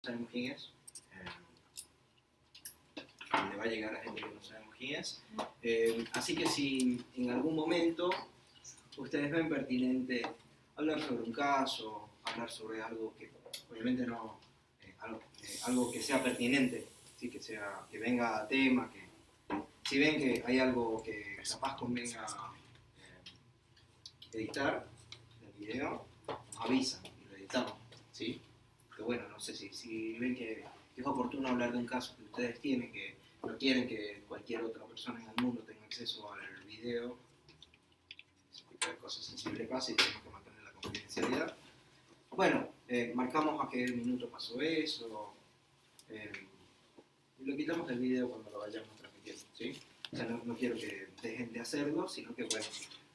sabemos quién es, le va a llegar a gente que no sabemos quién es. Así que si en algún momento ustedes ven pertinente hablar sobre un caso, hablar sobre algo que obviamente no, algo que sea pertinente, ¿sí? que venga a tema, que si ven que hay algo que capaz convenga editar el video, nos avisan y lo editamos, ¿sí? Pero bueno, no sé si ven que es oportuno hablar de un caso que ustedes tienen, que no quieren que cualquier otra persona en el mundo tenga acceso al video, ese tipo de cosas sensibles pasa y tenemos que mantener la confidencialidad. Bueno, marcamos a qué minuto pasó eso, y lo quitamos del video cuando lo vayamos transmitiendo, ¿sí? O sea, no quiero que dejen de hacerlo, sino que bueno,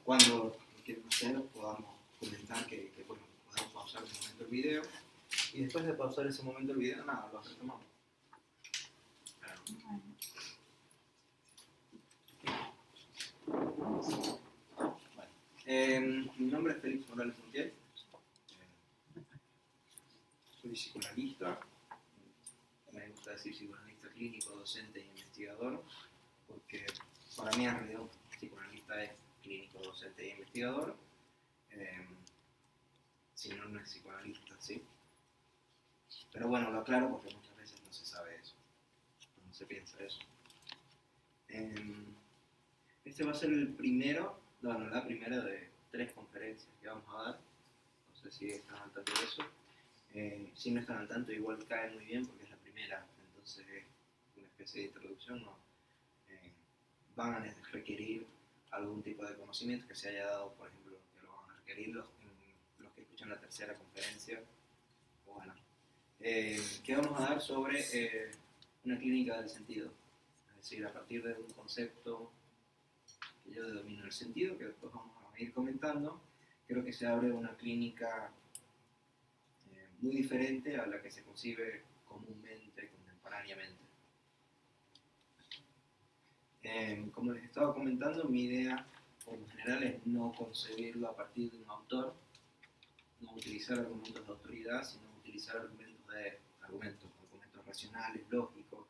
cuando lo quieran hacer podamos comentar que bueno, podemos pausar un momento el video y después de pausar ese momento el video, nada, lo retomamos. Mi nombre es Félix Morales Montiel, soy psicoanalista, me gusta decir psicoanalista clínico, docente e investigador, porque para mí en realidad un psicoanalista es clínico, docente e investigador, si no, no es psicoanalista, ¿sí? Pero bueno, lo aclaro porque muchas veces no se sabe eso, no se piensa eso. Este va a ser el primero, bueno, la primera de 3 conferencias que vamos a dar, no sé si están al tanto de eso. Si no están al tanto, igual cae muy bien porque es la primera, entonces es una especie de introducción, ¿no? Van a requerir algún tipo de conocimiento que se haya dado, por ejemplo, que lo van a requerir los que escuchan la tercera conferencia. Bueno, que vamos a dar sobre una clínica del sentido, es decir, a partir de un concepto que yo domino el sentido, que después vamos a ir comentando, creo que se abre una clínica muy diferente a la que se concibe comúnmente, contemporáneamente. Como les estaba comentando, mi idea en general es no concebirlo a partir de un autor, no utilizar argumentos de autoridad, sino utilizar argumentos racionales, lógicos.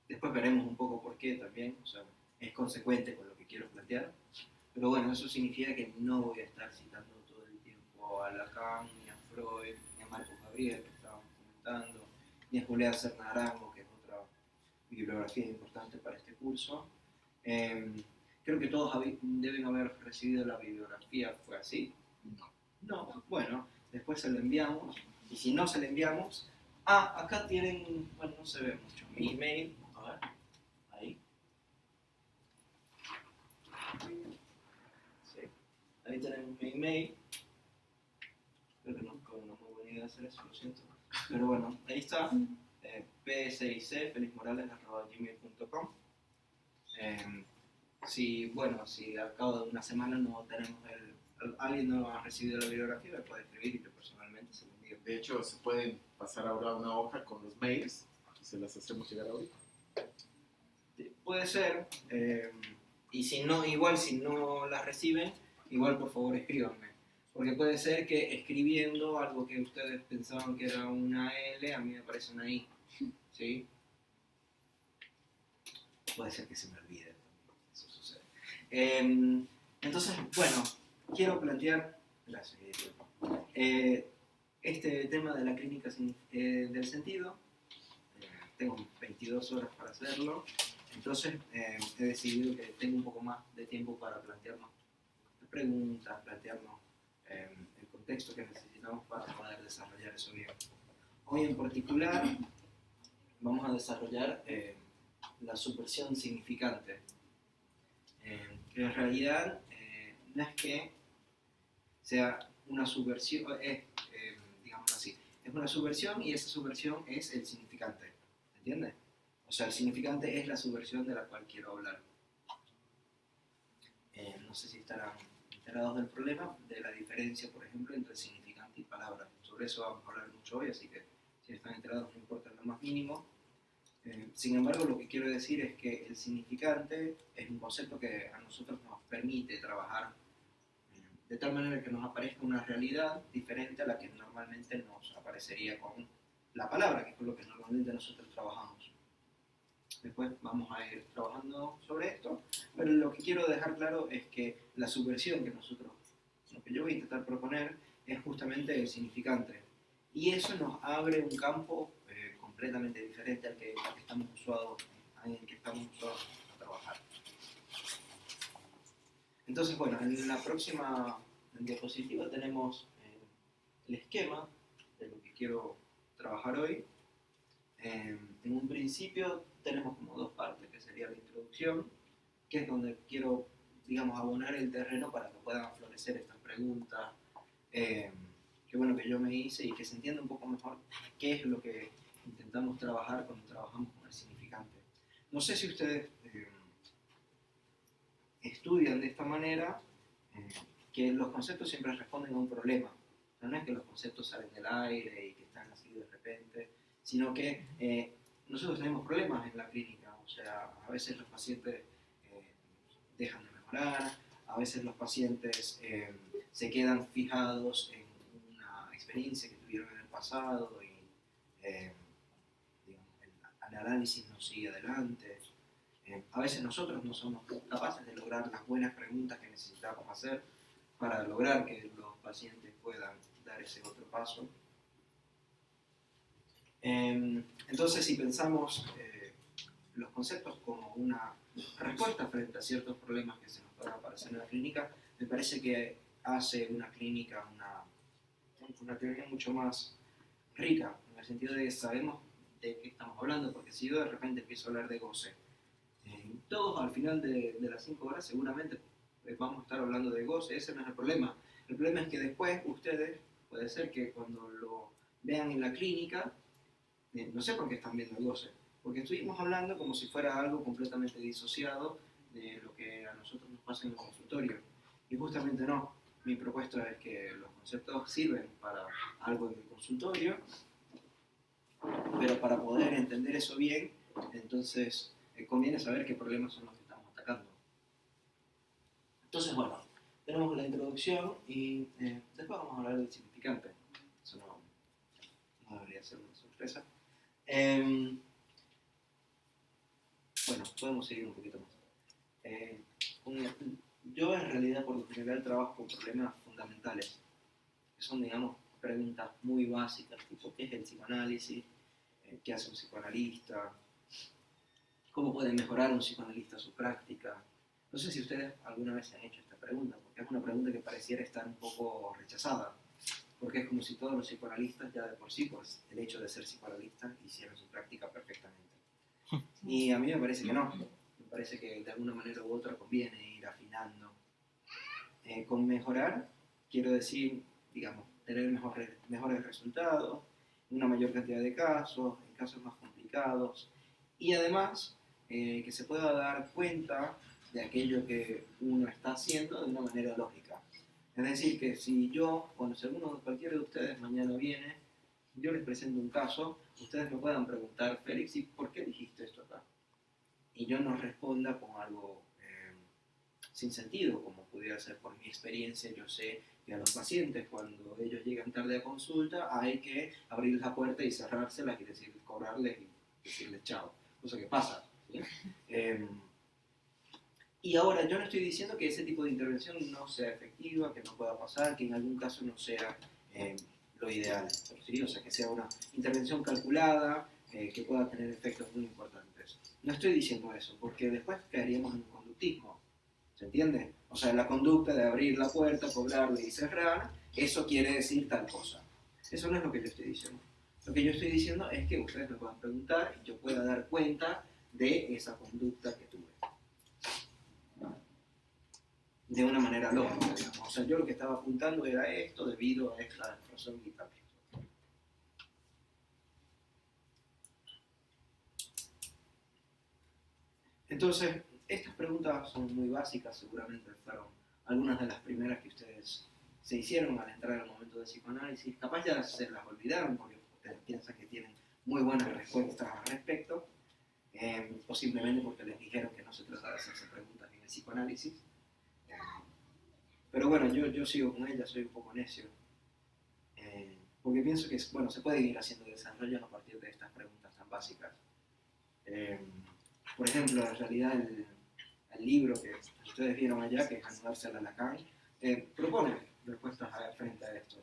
Después veremos un poco por qué también, o sea, es consecuente con lo que quiero plantear, pero bueno, eso significa que no voy a estar citando todo el tiempo a Lacan, ni a Freud, ni a Marcos Gabriel, que estábamos comentando, ni a Julián Cernarango, que es otra bibliografía importante para este curso. Creo que todos deben haber recibido la bibliografía, ¿fue así? No, bueno, después se lo enviamos, y si no se lo enviamos, acá tienen, bueno, no se ve mucho, mi email, a ver, ahí. Sí, ahí tenemos mi email, creo que no es una muy buena idea hacer eso, lo siento, pero bueno, ahí está, p6c.felixmorales@gmail.com. Si al cabo de una semana no tenemos alguien no ha recibido la bibliografía, me puede escribir y yo personalmente se lo envío. De hecho, se pueden pasar ahora una hoja con los mails y se las hacemos llegar ahorita. Puede ser, y si no, igual si no las reciben, igual por favor escríbanme. Porque puede ser que escribiendo algo que ustedes pensaban que era una L, a mí me parece una I. ¿Sí? Puede ser que se me olvide. Eso sucede. Entonces, bueno, quiero plantear, gracias, este tema de la clínica del sentido. Tengo 22 horas para hacerlo, entonces he decidido que tengo un poco más de tiempo para plantearnos preguntas, plantearnos el contexto que necesitamos para poder desarrollar eso bien. Hoy en particular vamos a desarrollar la subversión significante, que en realidad no es que sea una subversión, digámoslo así, es una subversión y esa subversión es el significante, ¿entiendes? O sea, el significante es la subversión de la cual quiero hablar. No sé si estarán enterados del problema, de la diferencia, por ejemplo, entre significante y palabra. Sobre eso vamos a hablar mucho hoy, así que si están enterados no importa en lo más mínimo. Sin embargo, lo que quiero decir es que el significante es un concepto que a nosotros nos permite trabajar de tal manera que nos aparezca una realidad diferente a la que normalmente nos aparecería con la palabra, que es con lo que normalmente nosotros trabajamos. Después vamos a ir trabajando sobre esto, pero lo que quiero dejar claro es que la subversión que nosotros, lo que yo voy a intentar proponer, es justamente el significante. Y eso nos abre un campo completamente diferente al que estamos usados, en el que estamos usados a trabajar. Entonces, bueno, en la próxima diapositiva tenemos el esquema de lo que quiero trabajar hoy. En un principio tenemos como dos partes, que sería la introducción, que es donde quiero, digamos, abonar el terreno para que puedan florecer estas preguntas, que bueno, que yo me hice y que se entienda un poco mejor qué es lo que intentamos trabajar cuando trabajamos con el significante. No sé si ustedes estudian de esta manera, que los conceptos siempre responden a un problema. O sea, no es que los conceptos salen del aire y que están así de repente, sino que nosotros tenemos problemas en la clínica. O sea, a veces los pacientes dejan de mejorar, a veces los pacientes se quedan fijados en una experiencia que tuvieron en el pasado y digamos, el análisis no sigue adelante. A veces nosotros no somos capaces de lograr las buenas preguntas que necesitamos hacer para lograr que los pacientes puedan dar ese otro paso. Entonces, si pensamos los conceptos como una respuesta frente a ciertos problemas que se nos puedan aparecer en la clínica, me parece que hace una clínica una teoría mucho más rica, en el sentido de que sabemos de qué estamos hablando, porque si yo de repente empiezo a hablar de goce, todos al final de las 5 horas seguramente vamos a estar hablando de goce, ese no es el problema. El problema es que después ustedes, puede ser que cuando lo vean en la clínica, no sé por qué están viendo el goce, porque estuvimos hablando como si fuera algo completamente disociado de lo que a nosotros nos pasa en el consultorio. Y justamente no. Mi propuesta es que los conceptos sirven para algo en el consultorio, pero para poder entender eso bien, entonces conviene saber qué problemas son los que estamos atacando. Entonces, bueno, tenemos la introducción y después vamos a hablar del significante. Eso no debería ser una sorpresa. Bueno, podemos seguir un poquito más. Yo en realidad por lo general trabajo con problemas fundamentales, que son, digamos, preguntas muy básicas, tipo ¿qué es el psicoanálisis? ¿Qué hace un psicoanalista? ¿Cómo puede mejorar un psicoanalista su práctica? No sé si ustedes alguna vez se han hecho esta pregunta, porque es una pregunta que pareciera estar un poco rechazada, porque es como si todos los psicoanalistas ya de por sí, por el hecho de ser psicoanalistas, hicieran su práctica perfectamente. Y a mí me parece que no. Me parece que de alguna manera u otra conviene ir afinando. Con mejorar, quiero decir, digamos, tener mejores resultados, una mayor cantidad de casos, en casos más complicados, y además que se pueda dar cuenta de aquello que uno está haciendo de una manera lógica. Es decir, que si yo, cuando si cualquiera de ustedes mañana viene, yo les presento un caso, ustedes me puedan preguntar, Félix, ¿y por qué dijiste esto acá? Y yo no responda con algo sin sentido, como pudiera ser por mi experiencia. Yo sé que a los pacientes, cuando ellos llegan tarde a consulta, hay que abrir la puerta y cerrárselas y cobrarles y decirles chao, cosa que pasa, ¿sí? Y ahora, yo no estoy diciendo que ese tipo de intervención no sea efectiva, que no pueda pasar, que en algún caso no sea lo ideal, ¿sí? O sea, que sea una intervención calculada, que pueda tener efectos muy importantes. No estoy diciendo eso, porque después caeríamos en un conductismo, ¿se entiende? O sea, la conducta de abrir la puerta, cobrarle y cerrar, eso quiere decir tal cosa. Eso no es lo que yo estoy diciendo. Lo que yo estoy diciendo es que ustedes me puedan preguntar y yo pueda dar cuenta de esa conducta que tuve. De una manera lógica, digamos. O sea, yo lo que estaba apuntando era esto debido a esta razón y tal. Entonces, estas preguntas son muy básicas, seguramente fueron algunas de las primeras que ustedes se hicieron al entrar al momento de psicoanálisis. Capaz ya se las olvidaron porque ustedes piensan que tienen muy buenas respuestas al respecto, o simplemente porque les dijeron que no se trata de hacerse preguntas en el psicoanálisis. Pero bueno, yo sigo con ella, soy un poco necio. Porque pienso que, bueno, se puede ir haciendo desarrollos a partir de estas preguntas tan básicas. Eh, por ejemplo, en realidad el libro que ustedes vieron allá, que es Anudarse a Lacan, propone respuestas frente a esto.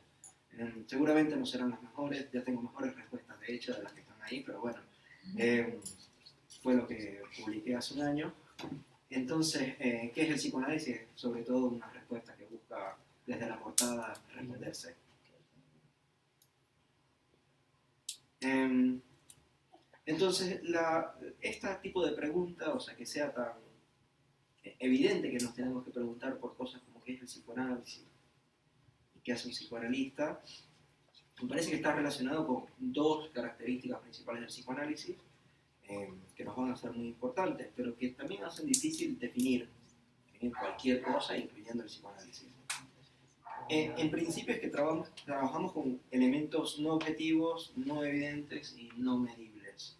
Seguramente no serán las mejores, ya tengo mejores respuestas de hecho de las que están ahí, pero bueno, fue lo que publiqué hace un año. Entonces, ¿qué es el psicoanálisis? Sobre todo una respuesta que busca desde la portada responderse. Entonces, este tipo de pregunta, o sea, que sea tan evidente que nos tenemos que preguntar por cosas como qué es el psicoanálisis y qué hace un psicoanalista, me parece que está relacionado con dos características principales del psicoanálisis que nos van a ser muy importantes, pero que también hacen difícil definir cualquier cosa, incluyendo el psicoanálisis. En principio es que trabajamos con elementos no objetivos, no evidentes y no medibles.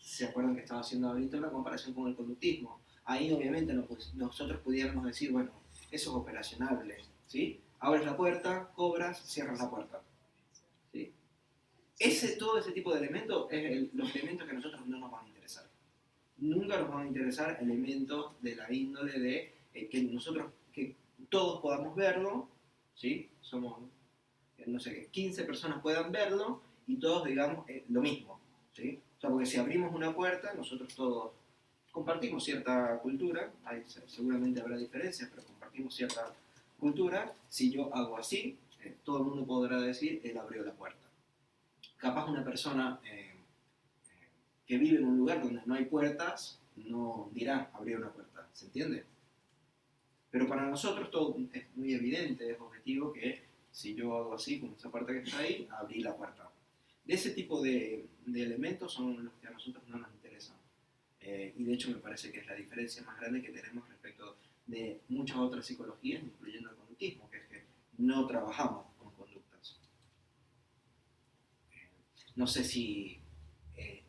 ¿Se acuerdan que estaba haciendo ahorita una comparación con el conductismo? Ahí obviamente no, pues, nosotros pudiéramos decir, bueno, eso es operacionable, ¿sí? Abres la puerta, cobras, cierras la puerta, ¿sí? Todo ese tipo de elementos es los elementos que a nosotros no nos van a interesar. Nunca nos van a interesar elementos de la índole de que todos podamos verlo, ¿sí? Somos, no sé, 15 personas puedan verlo y todos digamos lo mismo, ¿sí? O sea, porque si abrimos una puerta, nosotros todos compartimos cierta cultura, seguramente habrá diferencias, pero compartimos cierta cultura. Si yo hago así, todo el mundo podrá decir, él abrió la puerta. Capaz una persona que vive en un lugar donde no hay puertas, no dirá, abrió una puerta, ¿se entiende? Pero para nosotros todo es muy evidente, es objetivo que si yo hago así, con esa puerta que está ahí, abrí la puerta. De ese tipo de elementos son los que a nosotros no nos interesan. Y de hecho me parece que es la diferencia más grande que tenemos respecto de muchas otras psicologías, incluyendo el conductismo, que es que no trabajamos con conductas. No sé si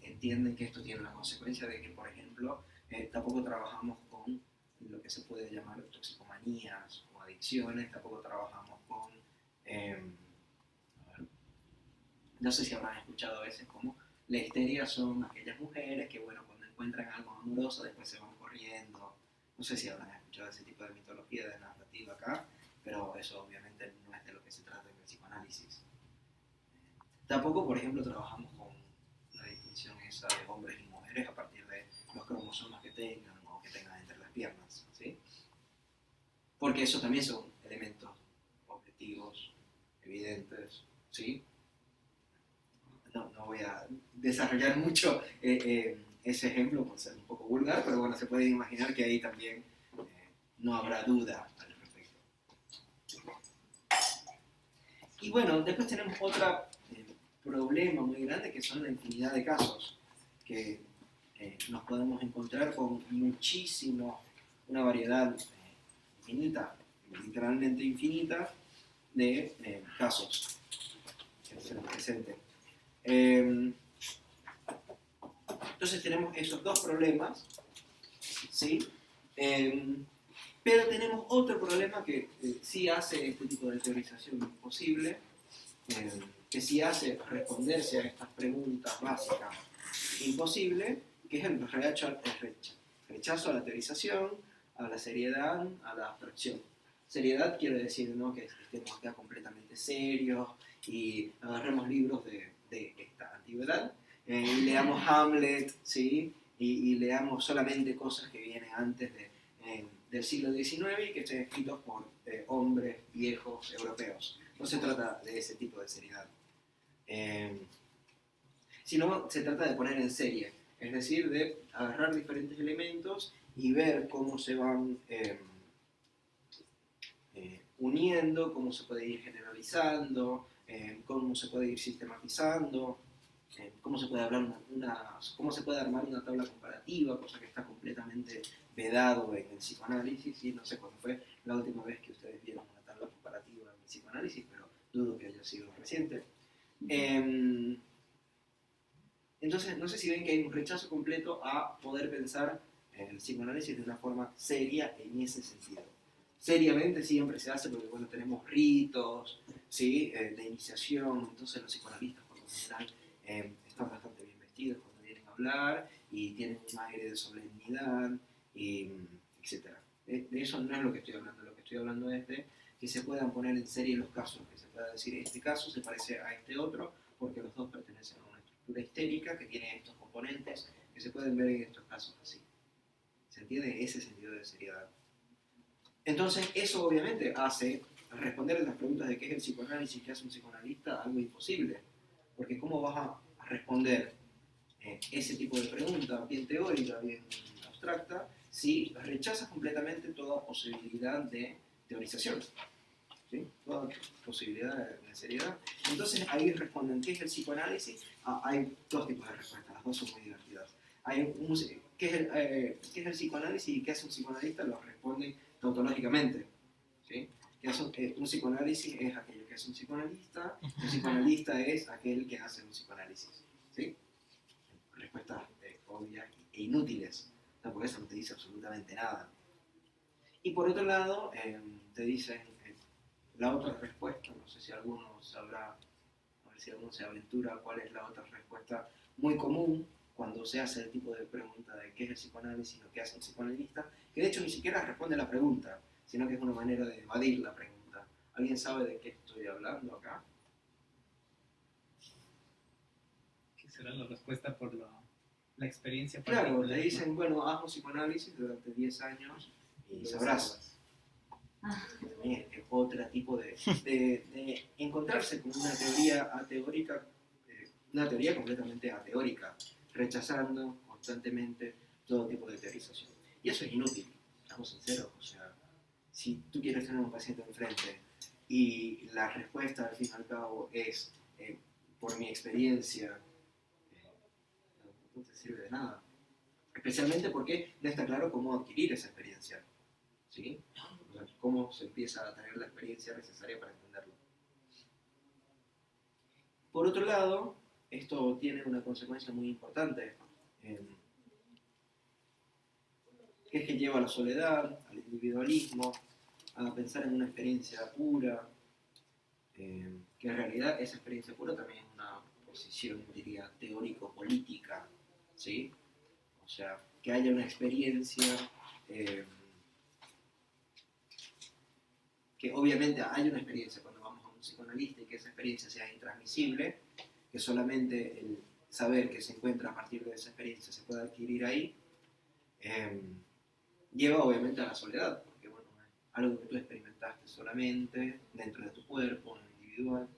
entienden que esto tiene la consecuencia de que, por ejemplo, tampoco trabajamos con lo que se puede llamar toxicomanías o adicciones, tampoco trabajamos con, no sé si habrán escuchado a veces como la histeria son aquellas mujeres que, bueno, cuando encuentran algo amoroso después se van corriendo. No sé si habrán escuchado ese tipo de mitología, de narrativa acá, pero eso obviamente no es de lo que se trata en el psicoanálisis. Tampoco, por ejemplo, trabajamos con la distinción esa de hombres y mujeres a partir de los cromosomas que tengan o que tengan entre las piernas, ¿sí? Porque eso también son elementos objetivos, evidentes, ¿sí? No voy a desarrollar mucho ese ejemplo por ser un poco vulgar, pero bueno, se puede imaginar que ahí también no habrá duda al respecto. Y bueno, después tenemos otro problema muy grande que son la infinidad de casos, que nos podemos encontrar con muchísimo, una variedad infinita, literalmente infinita, de casos que se nos presenten. Entonces tenemos esos dos problemas, ¿sí? Pero tenemos otro problema que sí hace este tipo de teorización imposible, que sí hace responderse a estas preguntas básicas imposible, que es el rechazo a la teorización, a la seriedad, a la abstracción. Seriedad quiere decir, ¿no?, que estemos acá completamente serios y agarremos libros de esta antigüedad y leamos Hamlet, ¿sí? Y leamos solamente cosas que vienen antes del siglo XIX y que estén escritos por hombres viejos europeos. No se trata de ese tipo de seriedad. Sino se trata de poner en serie, es decir, de agarrar diferentes elementos y ver cómo se van uniendo, cómo se puede ir generalizando, cómo se puede ir sistematizando, cómo se puede cómo se puede armar una tabla comparativa, cosa que está completamente vedado en el psicoanálisis, y no sé cuándo fue la última vez que ustedes vieron una tabla comparativa en el psicoanálisis, pero dudo que haya sido reciente. Entonces, no sé si ven que hay un rechazo completo a poder pensar el psicoanálisis de una forma seria en ese sentido. seriamente siempre se hace porque, bueno, tenemos ritos, ¿sí? De iniciación, entonces los psicoanalistas por lo general están bastante bien vestidos cuando vienen a hablar y tienen un aire de solemnidad, y, etcétera. De eso no es lo que estoy hablando, lo que estoy hablando es de que se puedan poner en serie los casos, que se pueda decir este caso se parece a este otro porque los dos pertenecen a una estructura histérica que tiene estos componentes que se pueden ver en estos casos así. ¿Se entiende? Ese sentido de seriedad. Entonces, eso obviamente hace responder a las preguntas de qué es el psicoanálisis, qué hace un psicoanalista, algo imposible. Porque ¿cómo vas a responder ese tipo de pregunta, bien teórica, bien abstracta, si rechazas completamente toda posibilidad de teorización? ¿Sí? Toda posibilidad de seriedad. Entonces, ahí responden qué es el psicoanálisis. Hay dos tipos de respuestas, las dos son muy divertidas. ¿Qué es el psicoanálisis y qué hace un psicoanalista? Lo responden tautológicamente. ¿Sí? Un psicoanálisis es aquello que hace un psicoanalista, un psicoanalista es aquel que hace un psicoanálisis. ¿Sí? Respuestas obvias e inútiles, ¿no? Porque eso no te dice absolutamente nada. Y por otro lado, te dicen la otra respuesta, no sé si alguno sabrá, a ver si alguno se aventura cuál es la otra respuesta muy común cuando se hace el tipo de pregunta de qué es el psicoanálisis o qué hace un psicoanalista, que de hecho ni siquiera responde la pregunta, sino que es una manera de evadir la pregunta. ¿Alguien sabe de qué estoy hablando acá? ¿Qué será la respuesta por la experiencia Claro, particular? te dicen, bueno, haz un psicoanálisis durante 10 años y sabrás. También es otro tipo de encontrarse con una teoría ateórica, una teoría completamente ateórica, rechazando constantemente todo tipo de teorización. Y eso es inútil, estamos sinceros. O sea, si tú quieres tener un paciente enfrente y la respuesta al fin y al cabo es por mi experiencia, no te sirve de nada. Especialmente porque no está claro cómo adquirir esa experiencia. ¿Sí? O sea, cómo se empieza a tener la experiencia necesaria para entenderlo. Por otro lado, esto tiene una consecuencia muy importante, que es que lleva a la soledad, al individualismo, a pensar en una experiencia pura, que en realidad esa experiencia pura también es una posición, diría, teórico-política, ¿sí? O sea, que haya una experiencia que obviamente hay una experiencia cuando vamos a un psicoanalista y que esa experiencia sea intransmisible, que solamente el saber que se encuentra a partir de esa experiencia se puede adquirir ahí, lleva obviamente a la soledad, porque bueno, es algo que tú experimentaste solamente dentro de tu cuerpo, en lo individual.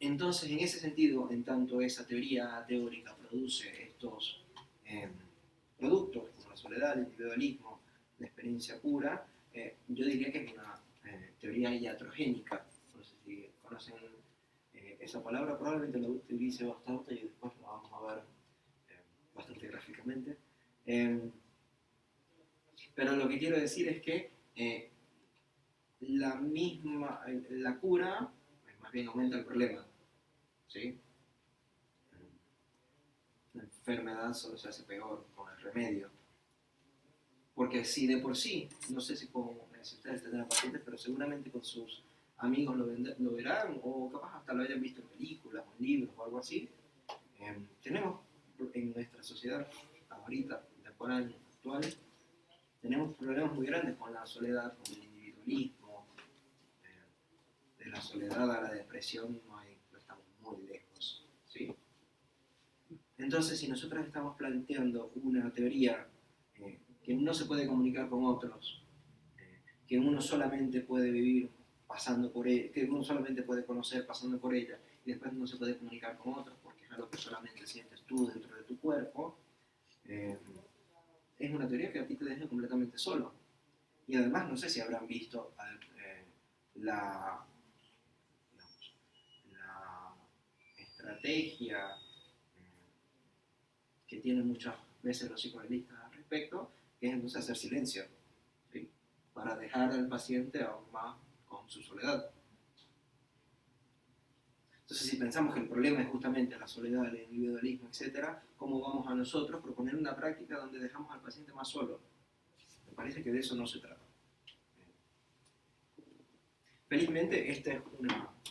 Entonces, en ese sentido, en tanto esa teoría teórica produce estos productos como la soledad, el individualismo, la experiencia pura, yo diría que es una teoría iatrogénica. No sé si conocen esa palabra, probablemente la utilice bastante y después la vamos a ver bastante gráficamente. Pero lo que quiero decir es que la cura más bien aumenta el problema. ¿Sí? La enfermedad solo se hace peor con el remedio. Porque si de por sí, no sé si ustedes tendrán pacientes, pero seguramente con sus amigos lo verán, o capaz hasta lo hayan visto en películas o en libros o algo así. Tenemos en nuestra sociedad, ahorita, contemporánea, actual, tenemos problemas muy grandes con la soledad, con el individualismo. De la soledad a la depresión no estamos muy lejos. ¿Sí? Entonces, si nosotros estamos planteando una teoría que no se puede comunicar con otros, que uno solamente puede vivir pasando por ella, que uno solamente puede conocer pasando por ella, y después no se puede comunicar con otros porque es algo que solamente sientes tú dentro de tu cuerpo, es una teoría que a ti te deja completamente solo. Y además, no sé si habrán visto la estrategia que tienen muchas veces los psicoanalistas al respecto, que es entonces hacer silencio, ¿sí? Para dejar al paciente aún más con su soledad. Entonces, si pensamos que el problema es justamente la soledad, el individualismo, etc., ¿cómo vamos a nosotros proponer una práctica donde dejamos al paciente más solo? Me parece que de eso no se trata. Felizmente este es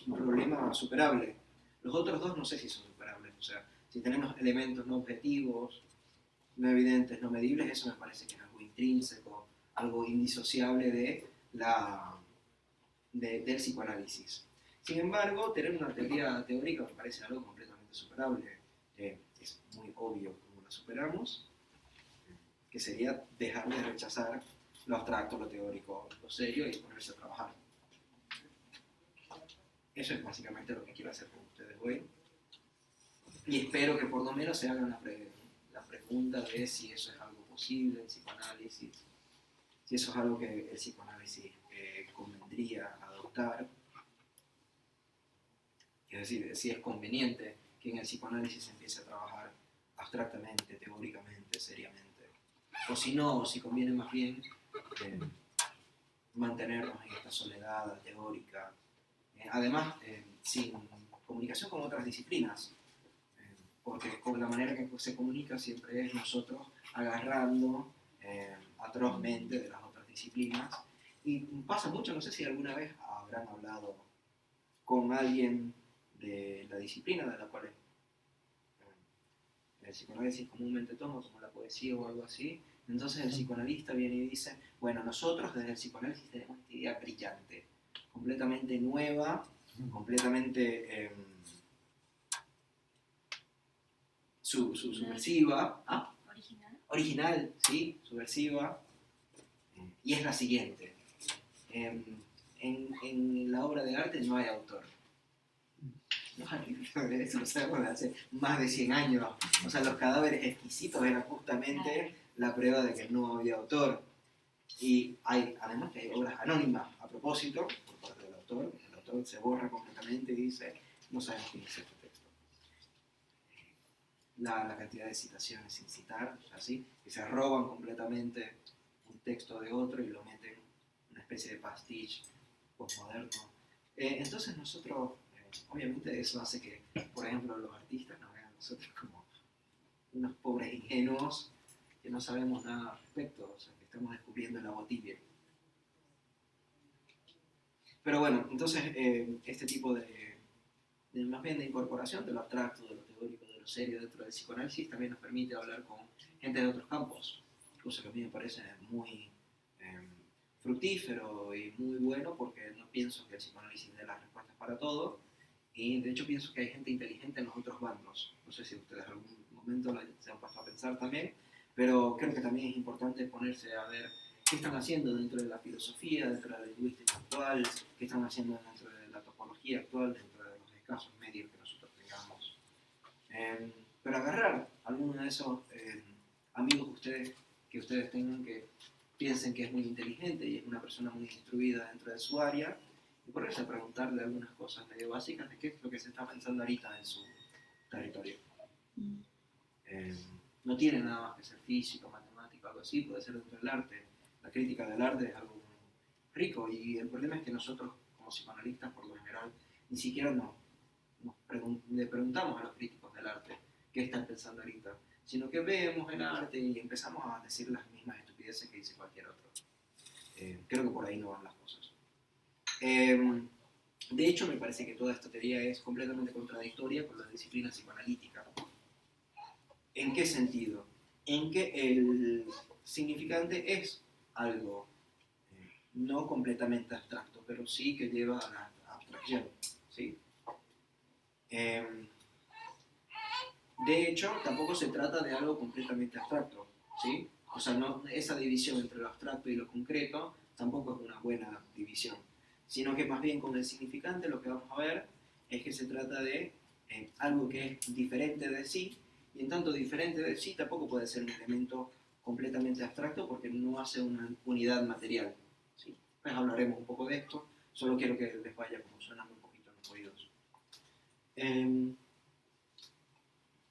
un problema superable. Los otros dos no sé si son superables. O sea, si tenemos elementos no objetivos, no evidentes, no medibles, eso me parece que es algo intrínseco, algo indisociable del psicoanálisis. Sin embargo, tener una teoría teórica me parece algo completamente superable. Es muy obvio cómo lo superamos, que sería dejar de rechazar lo abstracto, lo teórico, lo serio y ponerse a trabajar. Eso es básicamente lo que quiero hacer con ustedes hoy. Y espero que por lo menos se hagan la pregunta de si eso es algo posible en psicoanálisis, si eso es algo que el psicoanálisis convendría adoptar. Es decir, si es conveniente que en el psicoanálisis se empiece a trabajar abstractamente, teóricamente, seriamente. O si no, si conviene más bien mantenernos en esta soledad teórica. Además, sin comunicación con otras disciplinas, porque con la manera que se comunica siempre es nosotros agarrando atrozmente de las otras disciplinas. Y pasa mucho, no sé si alguna vez habrán hablado con alguien de la disciplina de la cual el psicoanálisis comúnmente toma, como la poesía o algo así. Entonces el psicoanalista viene y dice, bueno, nosotros desde el psicoanálisis tenemos esta idea brillante, completamente nueva, completamente subversiva, original, sí, subversiva, y es la siguiente. En la obra de arte no hay autor. No hay, eso lo sabemos desde hace más de 100 años. O sea, los cadáveres exquisitos eran justamente la prueba de que no había autor. Y además que hay obras anónimas a propósito, por parte del autor. El autor se borra completamente y dice, no sabemos quién es este texto. La cantidad de citaciones sin citar, así, que se roban completamente un texto de otro y lo meten en una especie de pastiche postmoderno. Entonces nosotros, obviamente eso hace que, por ejemplo, los artistas nos vean a nosotros como unos pobres ingenuos que no sabemos nada al respecto, o sea, que estamos descubriendo el agua tibia. Pero bueno, entonces este tipo más bien de incorporación de lo abstracto, de lo teórico, de lo serio dentro del psicoanálisis también nos permite hablar con gente de otros campos, cosa que a mí me parece muy fructífero y muy bueno, porque no pienso que el psicoanálisis dé las respuestas para todo, y de hecho pienso que hay gente inteligente en los otros bandos. No sé si ustedes en algún momento se han puesto a pensar también, pero creo que también es importante ponerse a ver qué están haciendo dentro de la filosofía, dentro de la lingüística actual, qué están haciendo dentro de la topología actual, dentro de los escasos medios que nosotros tengamos. Pero agarrar alguno de esos amigos que ustedes tengan que piensen que es muy inteligente y es una persona muy instruida dentro de su área, y ponerse a preguntarle algunas cosas medio básicas de qué es lo que se está pensando ahorita en su territorio. No tiene nada más que ser físico, matemático, algo así, puede ser dentro del arte. La crítica del arte es algo muy rico, y el problema es que nosotros, como psicoanalistas, por lo general, ni siquiera le preguntamos a los críticos del arte qué están pensando ahorita, sino que vemos el arte y empezamos a decir las mismas estupideces que dice cualquier otro. Creo que por ahí no van las cosas. De hecho, me parece que toda esta teoría es completamente contradictoria con la disciplina psicoanalítica. ¿En qué sentido? En que el significante es algo no completamente abstracto, pero sí que lleva a la abstracción, ¿sí? De hecho, tampoco se trata de algo completamente abstracto, ¿sí? O sea, esa división entre lo abstracto y lo concreto tampoco es una buena división, sino que más bien con el significante lo que vamos a ver es que se trata de algo que es diferente de sí, y en tanto diferente de sí tampoco puede ser un elemento completamente abstracto porque no hace una unidad material, ¿sí? Pues hablaremos un poco de esto, solo quiero que les vaya como sonando un poquito en los oídos.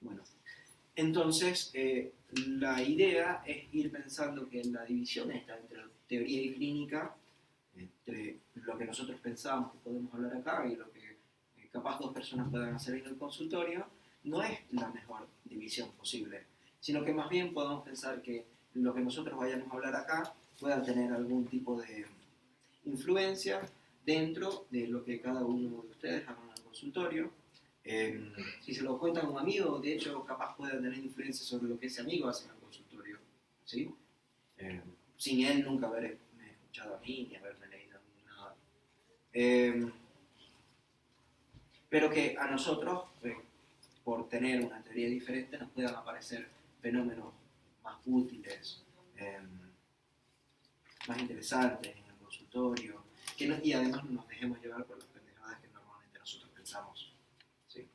Bueno, entonces la idea es ir pensando que la división está entre teoría y clínica, entre lo que nosotros pensamos que podemos hablar acá y lo que capaz dos personas puedan hacer en el consultorio, no es la mejor división posible, sino que más bien podemos pensar que lo que nosotros vayamos a hablar acá pueda tener algún tipo de influencia dentro de lo que cada uno de ustedes haga en el consultorio. Si se lo cuentan a un amigo, de hecho, capaz pueda tener influencia sobre lo que ese amigo hace en el consultorio, ¿sí? Sin él nunca haberme escuchado a mí ni haberme leído nada. Pero que a nosotros, por tener una teoría diferente, nos puedan aparecer fenómenos más útiles, más interesantes en el consultorio, y además no nos dejemos llevar por las pendejadas que normalmente nosotros pensamos. ¿Sí?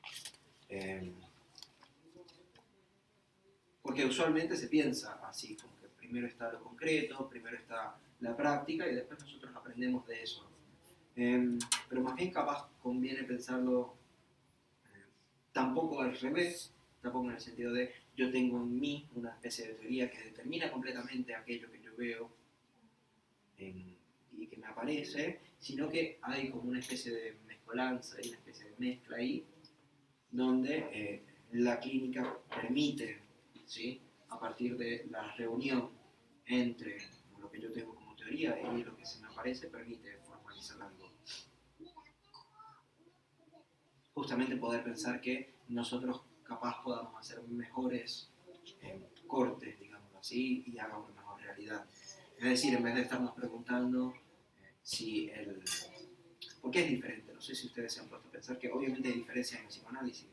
Porque usualmente se piensa así, como que primero está lo concreto, primero está la práctica y después nosotros aprendemos de eso. Pero más bien capaz conviene pensarlo tampoco al revés, tampoco en el sentido de yo tengo en mí una especie de teoría que determina completamente aquello que yo veo y que me aparece, sino que hay como una especie de mezcolanza y una especie de mezcla ahí, donde la clínica permite, ¿sí?, a partir de la reunión entre lo que yo tengo como teoría y lo que se me aparece, permite formalizar algo. Justamente poder pensar que nosotros capaz podamos hacer mejores cortes, digamos así, y haga una mejor realidad. Es decir, en vez de estarnos preguntando si el... ¿Por qué es diferente? No sé si ustedes se han puesto a pensar que obviamente hay diferencias en el psicoanálisis,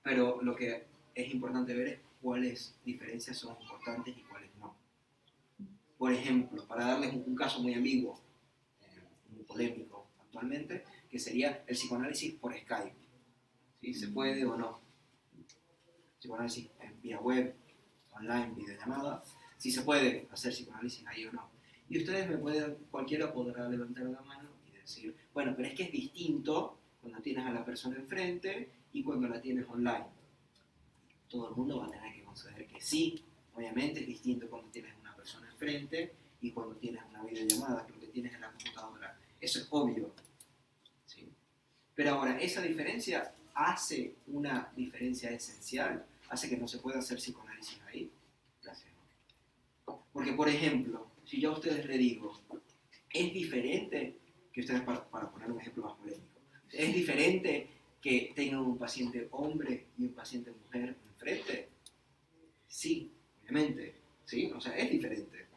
pero lo que es importante ver es cuáles diferencias son importantes y cuáles no. Por ejemplo, para darles un caso muy ambiguo, muy polémico actualmente, que sería el psicoanálisis por Skype. ¿Sí? ¿Se puede o no? Psicoanálisis en vía web, online, videollamada. Si se puede hacer psicoanálisis ahí o no. Y ustedes cualquiera podrá levantar la mano y decir, bueno, pero es que es distinto cuando tienes a la persona enfrente y cuando la tienes online. Todo el mundo va a tener que conceder que sí, obviamente es distinto cuando tienes una persona enfrente y cuando tienes una videollamada, que lo que tienes en la computadora. Eso es obvio. ¿Sí? Pero ahora, esa diferencia hace una diferencia esencial, hace que no se pueda hacer psicoanálisis ahí. Gracias. Porque, por ejemplo, si yo a ustedes les digo, es diferente, que ustedes, para poner un ejemplo más polémico, es diferente que tengan un paciente hombre y un paciente mujer enfrente. Sí, obviamente, ¿sí? O sea, es diferente.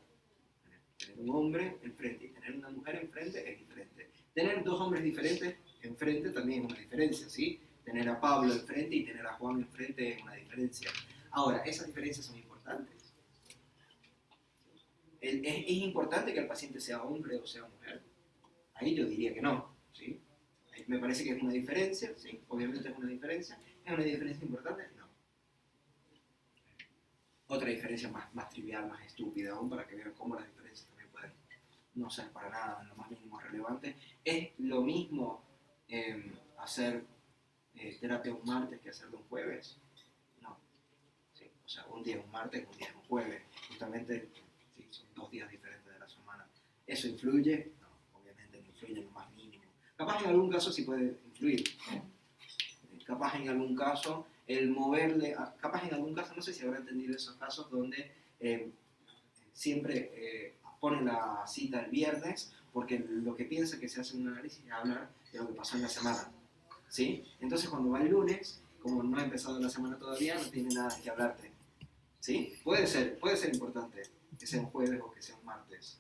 Tener un hombre enfrente y tener una mujer enfrente es diferente. Tener dos hombres diferentes enfrente también es una diferencia, ¿sí? Tener a Pablo enfrente y tener a Juan enfrente es una diferencia. Ahora, esas diferencias son importantes. ¿Es importante que el paciente sea hombre o sea mujer? Ahí yo diría que no, ¿sí? Me parece que es una diferencia, ¿sí? Obviamente es una diferencia. ¿Es una diferencia importante? No. Otra diferencia más trivial, más estúpida aún, para que vean cómo las diferencias también pueden no ser para nada en lo más mínimo relevante. ¿Es lo mismo hacer terapia un martes que hacerlo un jueves? No. ¿Sí? O sea, un día es un martes, un día es un jueves. Justamente sí, son 2 días diferentes de la semana. ¿Eso influye? No, obviamente no influye en lo más mínimo. Capaz en algún caso sí puede influir, ¿no? Capaz en algún caso el moverle, capaz en algún caso, no sé si habrá entendido esos casos donde siempre ponen la cita el viernes porque lo que piensa que se hace un análisis es hablar de lo que pasó en la semana, ¿sí? Entonces cuando va el lunes, como no ha empezado la semana todavía, no tiene nada que hablarte, ¿sí? Puede ser importante que sea un jueves o que sea un martes,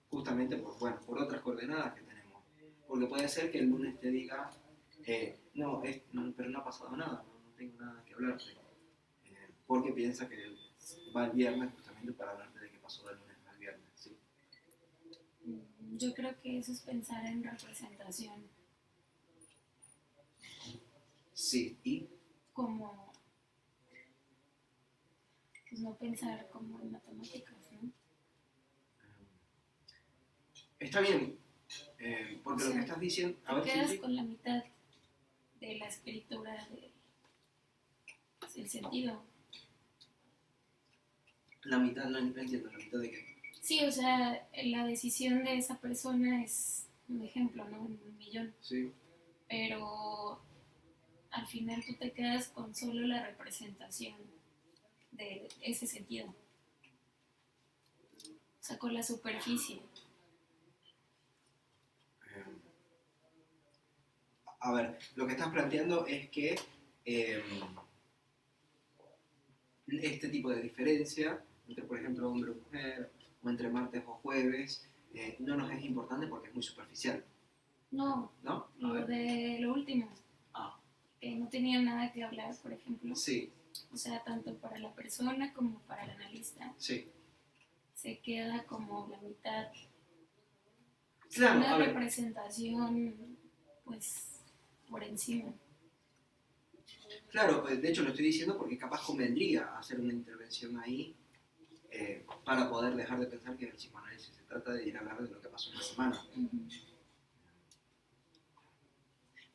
justamente por otras coordenadas que tenemos, porque puede ser que el lunes te diga no, pero no ha pasado nada, no tengo nada que hablarte, porque piensa que va el viernes justamente para hablarte de qué pasó del lunes al viernes, ¿sí? Yo creo que eso es pensar en representación. Sí, y Como, pues no pensar como en matemáticas, ¿no? Está bien, porque O sea, lo que estás diciendo... Te quedas con la mitad de la escritura del sentido. La mitad, no entiendo, la mitad de qué. Sí, o sea, la decisión de esa persona es un ejemplo, ¿no? Un millón. Sí. Pero al final tú te quedas con solo la representación de ese sentido. sacó la superficie. A ver, lo que estás planteando es que este tipo de diferencia entre, por ejemplo, hombre o mujer, o entre martes o jueves, no nos es importante porque es muy superficial, No, ¿no? A lo ver. de lo último, Ah, que no tenía nada que hablar, por ejemplo. sí, O sea, tanto para la persona como para el analista, sí. se queda como la mitad. Claro, Una a ver, representación, pues, por encima. claro, de hecho lo estoy diciendo porque capaz convendría hacer una intervención ahí para poder dejar de pensar que el psicoanálisis se trata de ir a hablar de lo que pasó en la semana. Ujú.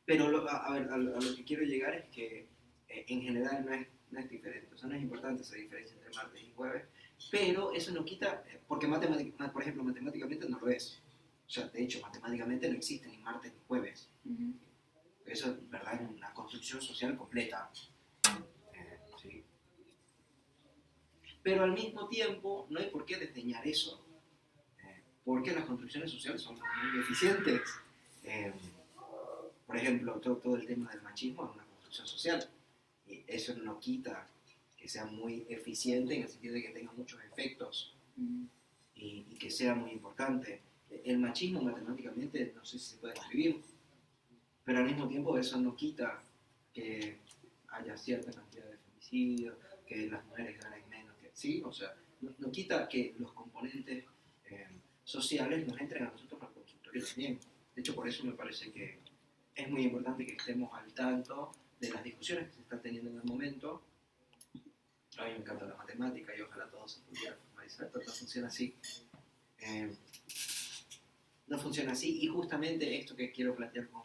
Pero a ver, a lo que quiero llegar es que en general no es diferente, o sea, no es importante esa diferencia entre martes y jueves, pero eso no quita, porque por ejemplo, matemáticamente no lo es. O sea, de hecho, matemáticamente no existe ni martes ni jueves. Ujú. Eso, ¿verdad? Es una construcción social completa. ¿Sí? Pero al mismo tiempo, no hay por qué desdeñar eso, porque las construcciones sociales son muy eficientes. Eh, por ejemplo, todo el tema del machismo es una construcción social. Y eso no quita que sea muy eficiente en el sentido de que tenga muchos efectos Ujú. y que sea muy importante. El machismo matemáticamente no sé si se puede escribir, pero al mismo tiempo eso no quita que haya cierta cantidad de femicidios, que las mujeres ganen menos, que sí, o sea, no quita que los componentes eh, sociales nos entren a nosotros al consultorio también. De hecho, por eso me parece que es muy importante que estemos al tanto de las discusiones que se están teniendo en el momento. A mí me encanta la matemática y ojalá todo se pudiera formalizar, pero no funciona así. Eh, no funciona así y justamente esto que quiero plantear con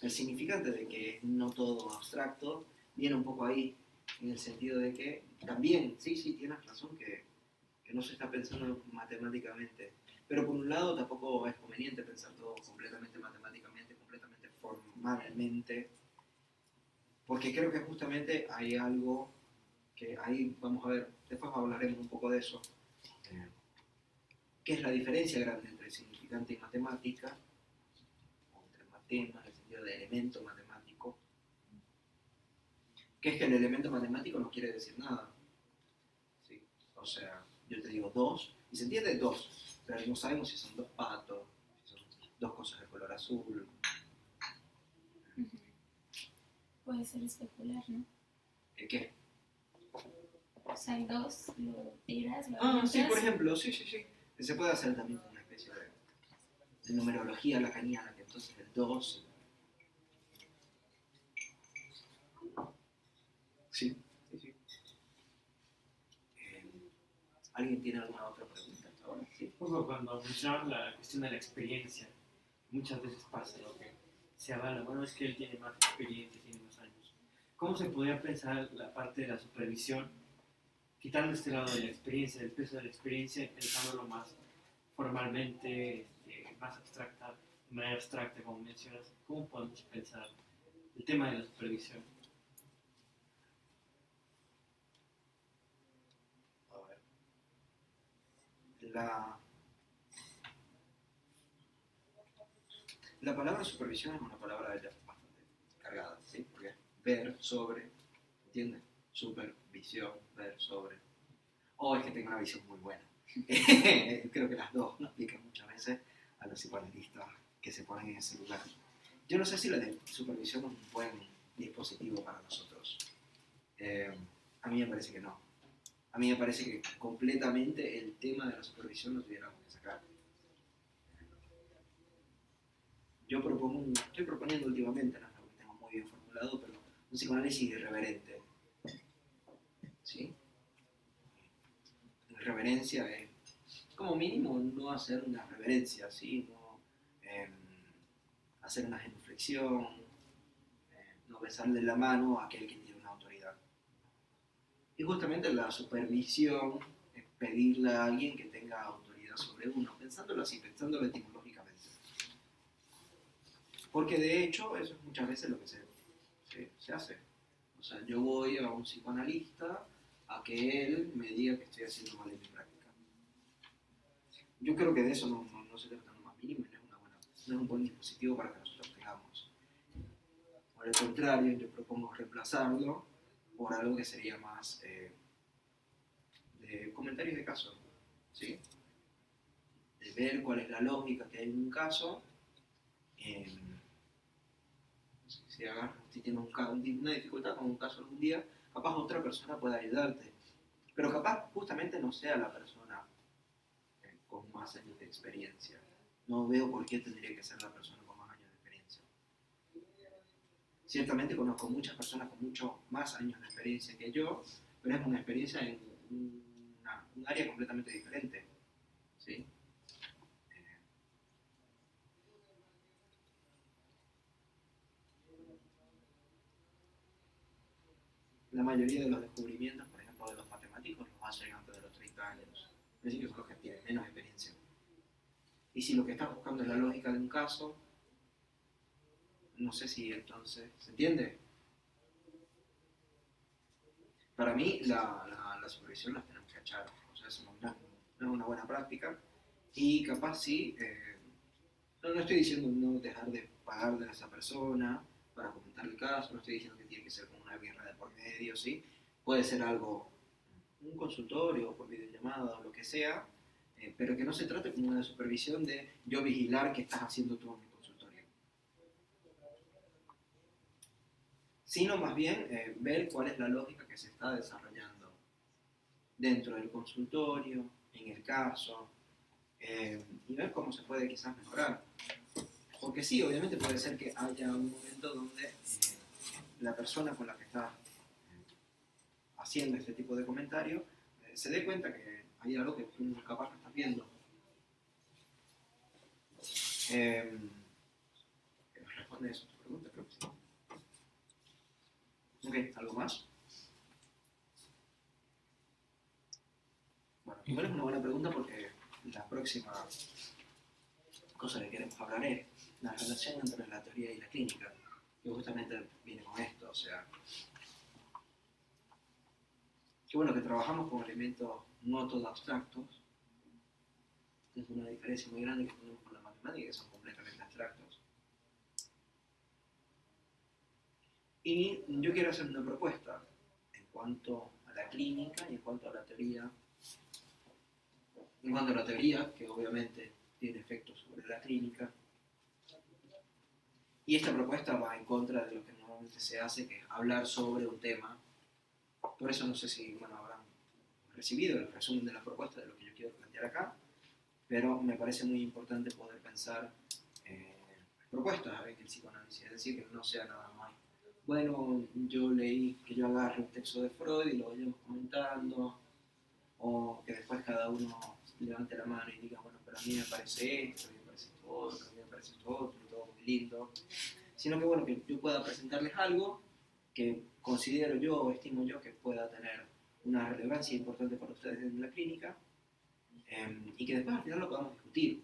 el significante de que no todo abstracto viene un poco ahí, en el sentido de que también, sí, tienes razón que no se está pensando matemáticamente, pero por un lado tampoco es conveniente pensar todo completamente matemáticamente, completamente formalmente, porque creo que justamente hay algo que ahí vamos a ver, después hablaremos un poco de eso, eh, que es la diferencia grande entre significante y matemática, o entre matemas, en el sentido de elemento matemático, que es que el elemento matemático no quiere decir nada. ¿Sí? O sea, yo te digo dos, y se entiende dos, pero no sabemos si son dos patos, si son dos cosas de color azul. Ujú. Puede ser especular, ¿no? ¿Qué? O sea, el 2 lo tiras, lo Ah, sí, por avientas. ejemplo, sí. Se puede hacer también una especie de numerología lacaniana, que entonces el 2. Sí. Eh, ¿Alguien tiene alguna otra pregunta hasta ahora? Sí. Un poco cuando mencionaban la cuestión de la experiencia, muchas veces pasa lo que se avala, bueno, es que él tiene más experiencia, tiene más años. ¿Cómo se podría pensar la parte de la supervisión, quitando este lado de la experiencia, del peso de la experiencia, pensándolo más formalmente, más abstracta, de manera abstracta, como mencionas? ¿Cómo podemos pensar el tema de la supervisión? A ver. La, la palabra supervisión es una palabra ya bastante cargada, ¿sí? Porque es ver sobre, ¿entiendes? Supervisión, ver sobre. O es que tengo una visión muy buena. Creo que las dos nos aplican muchas veces a los psicoanalistas que se ponen en ese lugar. Yo no sé si la de supervisión es un buen dispositivo para nosotros. A mí me parece que no. A mí me parece que completamente el tema de la supervisión lo tuviéramos que sacar. Estoy proponiendo últimamente, no es algo que tengo muy bien formulado, pero un psicoanálisis irreverente. ¿Sí? La reverencia es, como mínimo, no hacer una reverencia, ¿sí? No hacer una genuflexión, no besarle la mano a aquel que tiene una autoridad. Y justamente la supervisión es pedirle a alguien que tenga autoridad sobre uno, pensándolo así, pensándolo etimológicamente. Porque de hecho eso es muchas veces lo que se hace. O sea, yo voy a un psicoanalista a que él me diga que estoy haciendo mal en mi práctica. yo creo que de eso no se trata en lo más mínimo y no es un buen dispositivo para que nosotros tengamos. Por el contrario, yo propongo reemplazarlo por algo que sería más de comentarios de caso, ¿sí? De ver cuál es la lógica que hay en un caso. Si tienes una dificultad con un caso algún día, capaz otra persona puede ayudarte, pero capaz justamente no sea la persona con más años de experiencia. No veo por qué tendría que ser la persona con más años de experiencia. Ciertamente conozco muchas personas con mucho más años de experiencia que yo, pero es una experiencia en un área completamente diferente, ¿sí? La mayoría de los descubrimientos, por ejemplo, de los matemáticos, los hacen antes de los 30 años. Es decir, que son los que tienen menos experiencia. Y si lo que estás buscando es la lógica de un caso, no sé si entonces, ¿se entiende? Para mí, la supervisión la tenemos que echar. O sea, eso no es una buena práctica. Y capaz sí, no estoy diciendo no dejar de pagarle a esa persona para comentar el caso, no estoy diciendo que tiene que ser como una guerra de por medio, ¿sí? Puede ser algo, un consultorio, por videollamada o lo que sea, pero que no se trate como una supervisión de yo vigilar qué estás haciendo tú en mi consultorio. Sino más bien ver cuál es la lógica que se está desarrollando dentro del consultorio, en el caso, y ver cómo se puede quizás mejorar. Porque sí, obviamente puede ser que haya un momento donde la persona con la que está haciendo este tipo de comentario se dé cuenta que hay algo que tú capaz no estás viendo. ¿Responde eso tu pregunta? Creo que sí. Ok, ¿algo más? Bueno, igual es una buena pregunta porque la próxima cosa que queremos hablar es la relación entre la teoría y la clínica, que justamente viene con esto, o sea, que bueno, que trabajamos con elementos no todos abstractos, es una diferencia muy grande que tenemos con la matemática, que son completamente abstractos. Y yo quiero hacer una propuesta en cuanto a la clínica y en cuanto a la teoría. En cuanto a la teoría, que obviamente tiene efectos sobre la clínica, y esta propuesta va en contra de lo que normalmente se hace, que es hablar sobre un tema. Por eso no sé si habrán recibido el resumen de la propuesta de lo que yo quiero plantear acá, pero me parece muy importante poder pensar propuestas a ver el psicoanálisis, es decir, que no sea nada más. Bueno, yo leí que yo agarre un texto de Freud y lo vayamos comentando, o que después cada uno levante la mano y diga, bueno, pero a mí me parece esto, a mí me parece esto otro, a mí me parece esto otro, todo muy lindo, sino que bueno, que yo pueda presentarles algo que considero yo o estimo yo que pueda tener una relevancia importante para ustedes en la clínica, y que después al final lo podamos discutir,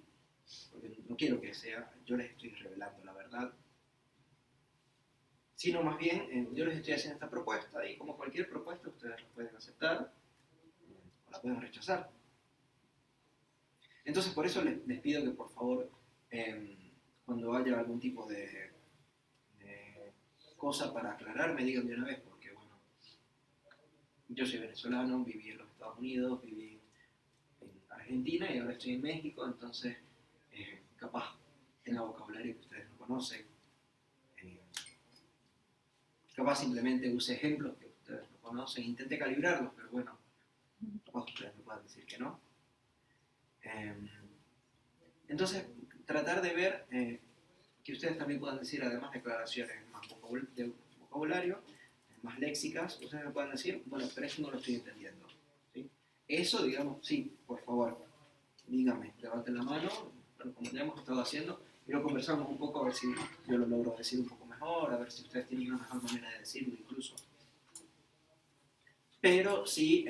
porque no quiero que sea yo les estoy revelando la verdad, sino más bien yo les estoy haciendo esta propuesta y como cualquier propuesta ustedes la pueden aceptar o la pueden rechazar. Entonces por eso les pido que por favor cuando haya algún tipo de cosa para aclarar me digan de una vez, porque bueno, yo soy venezolano, viví en los Estados Unidos, viví en Argentina y ahora estoy en México, entonces capaz tenga vocabulario que ustedes no conocen, capaz simplemente use ejemplos que ustedes no conocen, intente calibrarlos, pero bueno, capaz ustedes me puedan decir que no. Entonces, tratar de ver que ustedes también puedan decir, además de declaraciones más de vocabulario, más léxicas, ustedes me puedan decir, bueno, pero eso no lo estoy entendiendo. ¿Sí? Eso, digamos, sí, por favor, díganme, levanten la mano, bueno, como ya hemos estado haciendo, y lo conversamos un poco a ver si yo lo logro decir un poco mejor, a ver si ustedes tienen una mejor manera de decirlo incluso. Pero sí,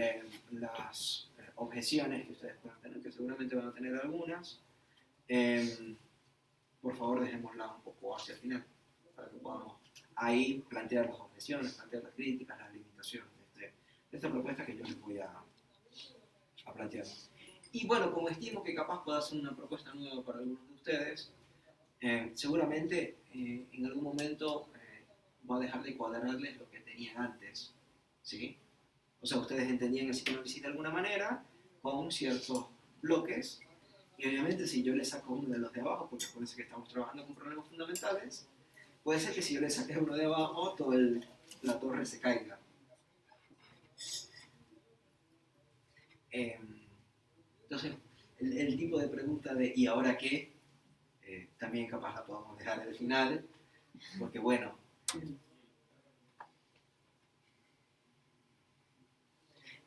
las objeciones que ustedes puedan tener, que seguramente van a tener algunas, por favor dejémosla un poco hacia el final, para que podamos ahí plantear las objeciones, plantear las críticas, las limitaciones de esta propuesta que yo les voy a plantear. Y bueno, como estimo que capaz pueda hacer una propuesta nueva para algunos de ustedes, seguramente en algún momento va a dejar de cuadrarles lo que tenían antes, ¿sí? O sea, ustedes entendían el psicoanálisis de alguna manera, con ciertos bloques, y obviamente si yo le saco uno de los de abajo, porque acuérdense que estamos trabajando con problemas fundamentales, puede ser que si yo le saque uno de abajo, la torre se caiga. Entonces, el tipo de pregunta de ¿y ahora qué? También capaz la podemos dejar al final, porque bueno,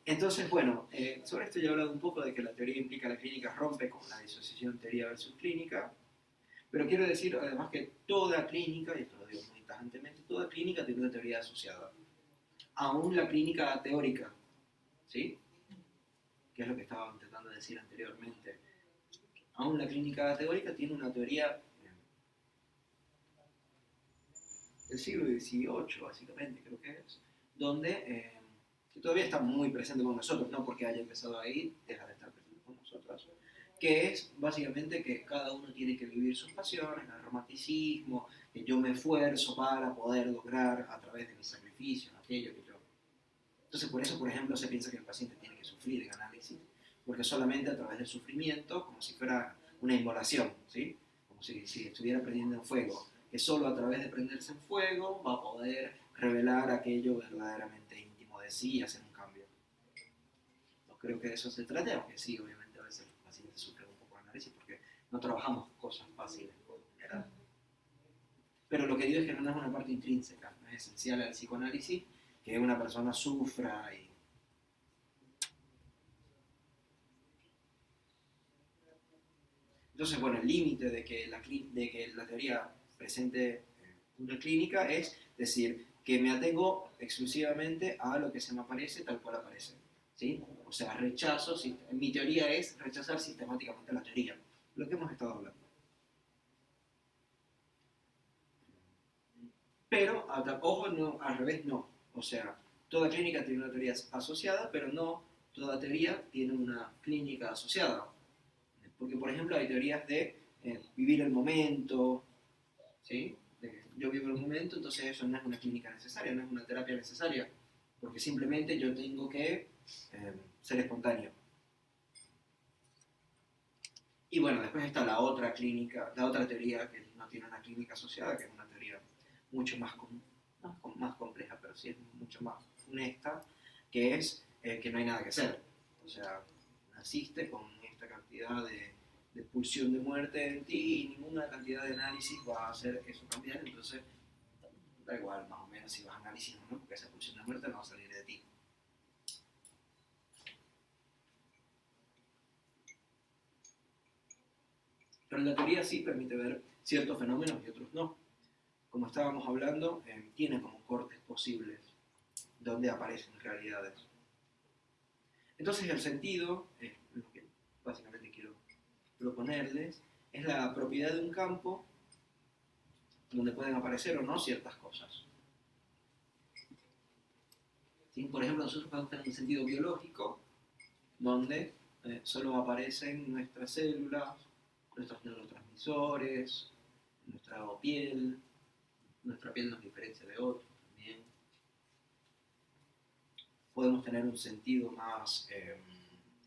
entonces bueno, sobre esto ya he hablado un poco de que la teoría implica la clínica rompe con la disociación teoría versus clínica, pero quiero decir además que toda clínica, y esto lo digo muy tajantemente, toda clínica tiene una teoría asociada, aún la clínica teórica, ¿sí? Que es lo que estaba intentando decir anteriormente. Aún la clínica teórica tiene una teoría del siglo XVIII, básicamente, creo que es, donde que todavía está muy presente con nosotros, no porque haya empezado ahí, deja de estar presente con nosotros, que es básicamente que cada uno tiene que vivir sus pasiones, el romanticismo, que yo me esfuerzo para poder lograr a través de mis sacrificios, aquello que yo... Entonces, por eso, por ejemplo, se piensa que el paciente tiene que sufrir en análisis, porque solamente a través del sufrimiento, como si fuera una inmolación, ¿sí? Como si estuviera prendiendo en fuego, que solo a través de prenderse en fuego va a poder revelar aquello verdaderamente íntimo de sí y hacer un cambio. No creo que de eso se trate, aunque sí, obviamente a veces los pacientes sufren un poco de análisis porque no trabajamos cosas fáciles por lo general. Pero lo que digo es que no es una parte intrínseca, no es esencial al psicoanálisis que una persona sufra y... Entonces, bueno, el límite de que la teoría presente una clínica es decir, que me atengo exclusivamente a lo que se me aparece tal cual aparece, ¿sí? O sea, mi teoría es rechazar sistemáticamente la teoría, lo que hemos estado hablando. Pero, ojo, no, al revés no. O sea, toda clínica tiene una teoría asociada, pero no toda teoría tiene una clínica asociada. Porque, por ejemplo, hay teorías de vivir el momento, ¿sí? De que yo vivo el momento, entonces eso no es una clínica necesaria, no es una terapia necesaria, porque simplemente yo tengo que ser espontáneo. Y bueno, después está la otra teoría que no tiene una clínica asociada, que es una teoría mucho más compleja, pero sí es mucho más honesta, que es que no hay nada que hacer. O sea, naciste con esta cantidad de pulsión de muerte en ti y ninguna cantidad de análisis va a hacer eso cambiar, entonces da igual más o menos si vas a análisis o no, porque esa pulsión de muerte no va a salir de ti. Pero la teoría sí permite ver ciertos fenómenos y otros no. Como estábamos hablando, tiene como cortes posibles donde aparecen realidades. Entonces el sentido, lo que básicamente quiero proponerles, es la propiedad de un campo donde pueden aparecer o no ciertas cosas. ¿Sí? Por ejemplo, nosotros podemos tener un sentido biológico donde solo aparecen nuestras células, nuestros neurotransmisores, nuestra piel nos diferencia de otros también. Podemos tener un sentido más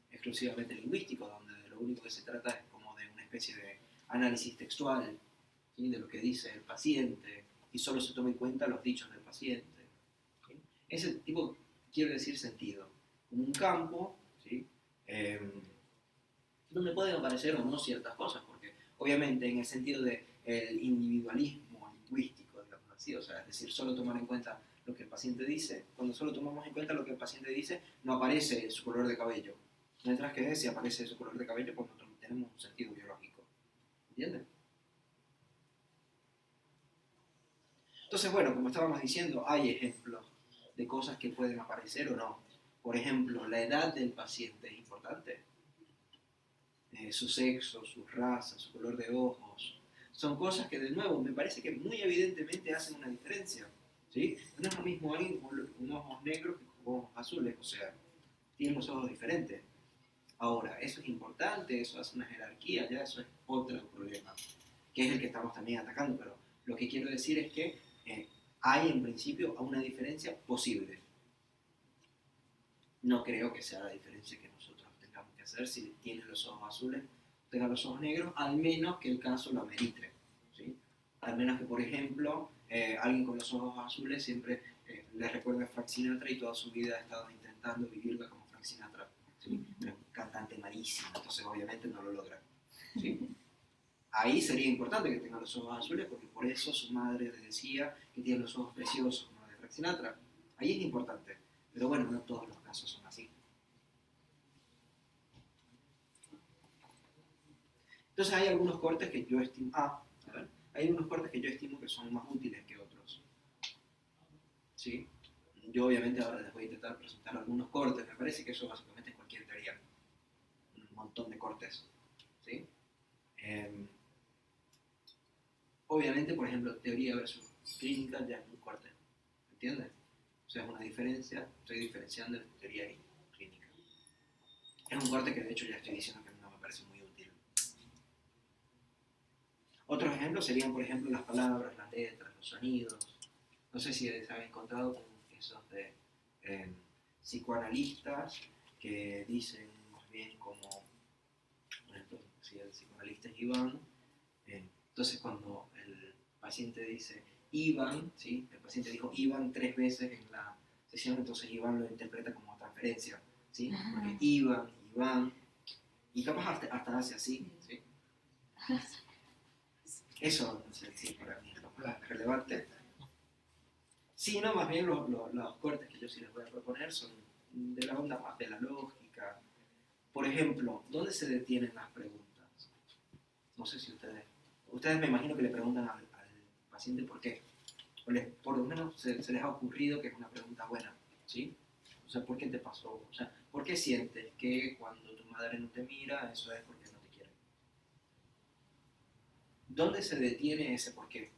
exclusivamente lingüístico, donde de lo único que se trata es como de una especie de análisis textual, ¿sí? De lo que dice el paciente, y solo se toma en cuenta los dichos del paciente. ¿Sí? Ese tipo, quiero decir, sentido, como un campo, ¿sí? Donde pueden aparecer o no ciertas cosas, porque obviamente en el sentido del individualismo lingüístico, digamos así, o sea, es decir, solo tomar en cuenta lo que el paciente dice, cuando solo tomamos en cuenta lo que el paciente dice, no aparece su color de cabello, mientras que si aparece su color de cabello, pues nosotros tenemos un sentido biológico, ¿entienden? Entonces, bueno, como estábamos diciendo, hay ejemplos de cosas que pueden aparecer o no. Por ejemplo, la edad del paciente es importante. Su sexo, su raza, su color de ojos. Son cosas que, de nuevo, me parece que muy evidentemente hacen una diferencia. ¿Sí? No es lo mismo alguien con ojos negros que con ojos azules, o sea, tienen los ojos diferentes. Ahora, eso es importante, eso hace una jerarquía, ya eso es otro problema, que es el que estamos también atacando, pero lo que quiero decir es que hay en principio una diferencia posible. No creo que sea la diferencia que nosotros tengamos que hacer si tienes los ojos azules, tengas los ojos negros, al menos que el caso lo amerite, ¿sí? Al menos que, por ejemplo, alguien con los ojos azules siempre le recuerda a Frank Sinatra y toda su vida ha estado intentando vivirla como Frank Sinatra, ¿sí? Pero es un cantante malísimo, entonces obviamente no lo logra, ¿sí? Ahí sería importante que tenga los ojos azules porque por eso su madre le decía que tiene los ojos preciosos como los de Frank Sinatra. Ahí es importante, pero bueno, no todos los casos son así. Entonces hay algunos cortes que yo estimo, hay algunos cortes que yo estimo que son más útiles que otros, ¿sí? Yo obviamente ahora les voy a intentar presentar algunos cortes, me parece que eso básicamente es cualquier teoría, un montón de cortes, ¿sí? Obviamente, por ejemplo, teoría versus clínica ya es un corte, ¿entiendes? O sea, es una diferencia, estoy diferenciando entre teoría y clínica. Es un corte que de hecho ya estoy diciendo que no me parece muy útil. Otros ejemplos serían, por ejemplo, las palabras, las letras, los sonidos. No sé si se han encontrado con esos de psicoanalistas que dicen más bien como, por ejemplo, si el psicoanalista es Iván, entonces cuando el paciente dice Iván, ¿sí? El paciente dijo Iván 3 veces en la sesión, entonces Iván lo interpreta como transferencia, ¿sí? Porque Iván, y capaz hasta hace así, ¿sí? Eso, no sé si para mí es lo más relevante. Sí, no, más bien los cortes que yo sí les voy a proponer son de la onda más de la lógica. Por ejemplo, ¿dónde se detienen las preguntas? No sé si ustedes me imagino que le preguntan al paciente por qué. Por lo menos se les ha ocurrido que es una pregunta buena, ¿sí? O sea, ¿por qué te pasó? O sea, ¿por qué sientes que cuando tu madre no te mira, eso es porque no te quiere? ¿Dónde se detiene ese por qué?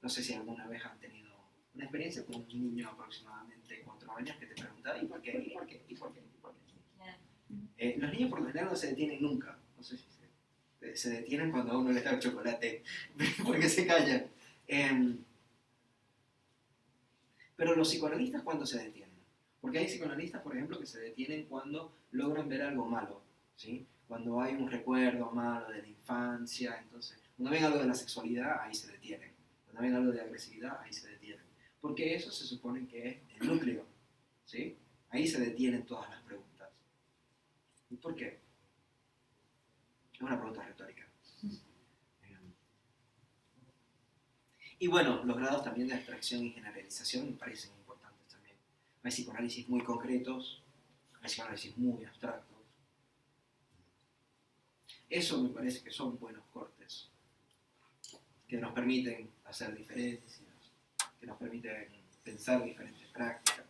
No sé si alguna vez han tenido una experiencia con un niño aproximadamente 4 años que te pregunta ¿y por qué? ¿Y por qué? ¿Y por qué? ¿Y por qué? Los niños por lo general no se detienen nunca. No sé si se detienen cuando a uno le da el chocolate porque se callan. Pero los psicoanalistas, ¿cuándo se detienen? Porque hay psicoanalistas, por ejemplo, que se detienen cuando logran ver algo malo, ¿sí? Cuando hay un recuerdo malo de la infancia, entonces, cuando ven algo de la sexualidad, ahí se detienen. Cuando ven algo de agresividad, ahí se detienen. Porque eso se supone que es el núcleo, ¿sí? Ahí se detienen todas las preguntas. ¿Y por qué? Es una pregunta retórica. Y bueno, los grados también de abstracción y generalización me parecen importantes también. Hay psicoanálisis muy concretos, hay psicoanálisis muy abstractos. Eso me parece que son buenos cortes, que nos permiten hacer diferencias, que nos permiten pensar diferentes prácticas.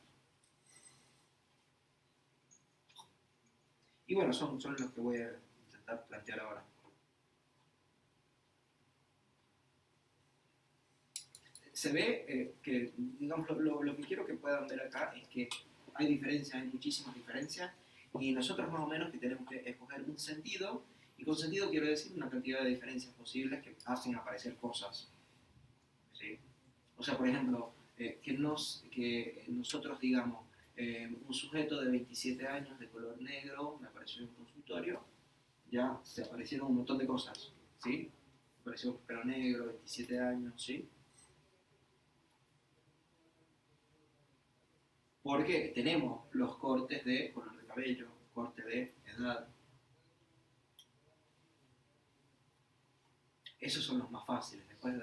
Y bueno, son los que voy a intentar plantear ahora. Se ve que, digamos, lo que quiero que puedan ver acá es que hay diferencias, hay muchísimas diferencias, y nosotros más o menos que tenemos que escoger un sentido, y con sentido quiero decir una cantidad de diferencias posibles que hacen aparecer cosas, ¿sí? O sea, por ejemplo, que nosotros digamos, un sujeto de 27 años de color negro me apareció en un consultorio, ya se aparecieron un montón de cosas, ¿sí? Apareció pelo negro, 27 años, ¿sí? Porque tenemos los cortes de color de cabello, corte de edad. Esos son los más fáciles. Después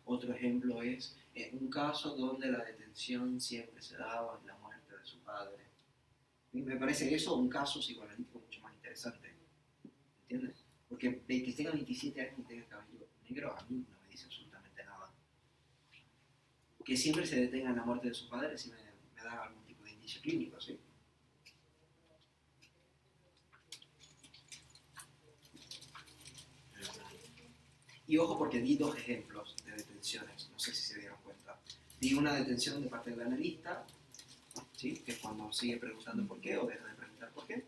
otro ejemplo es un caso donde la detención siempre se daba en la muerte de su padre. Y me parece eso un caso psicoanalítico mucho más interesante. ¿Entiendes? Porque de que tenga 27 años y tenga cabello negro, a mí no me dice absolutamente nada. Que siempre se detenga en la muerte de su padre sí me da algún tipo de indicio clínico, ¿sí? Y ojo porque di 2 ejemplos de detenciones, no sé si se dieron cuenta. Di una detención de parte del analista, ¿sí? Que es cuando sigue preguntando por qué o deja de preguntar por qué.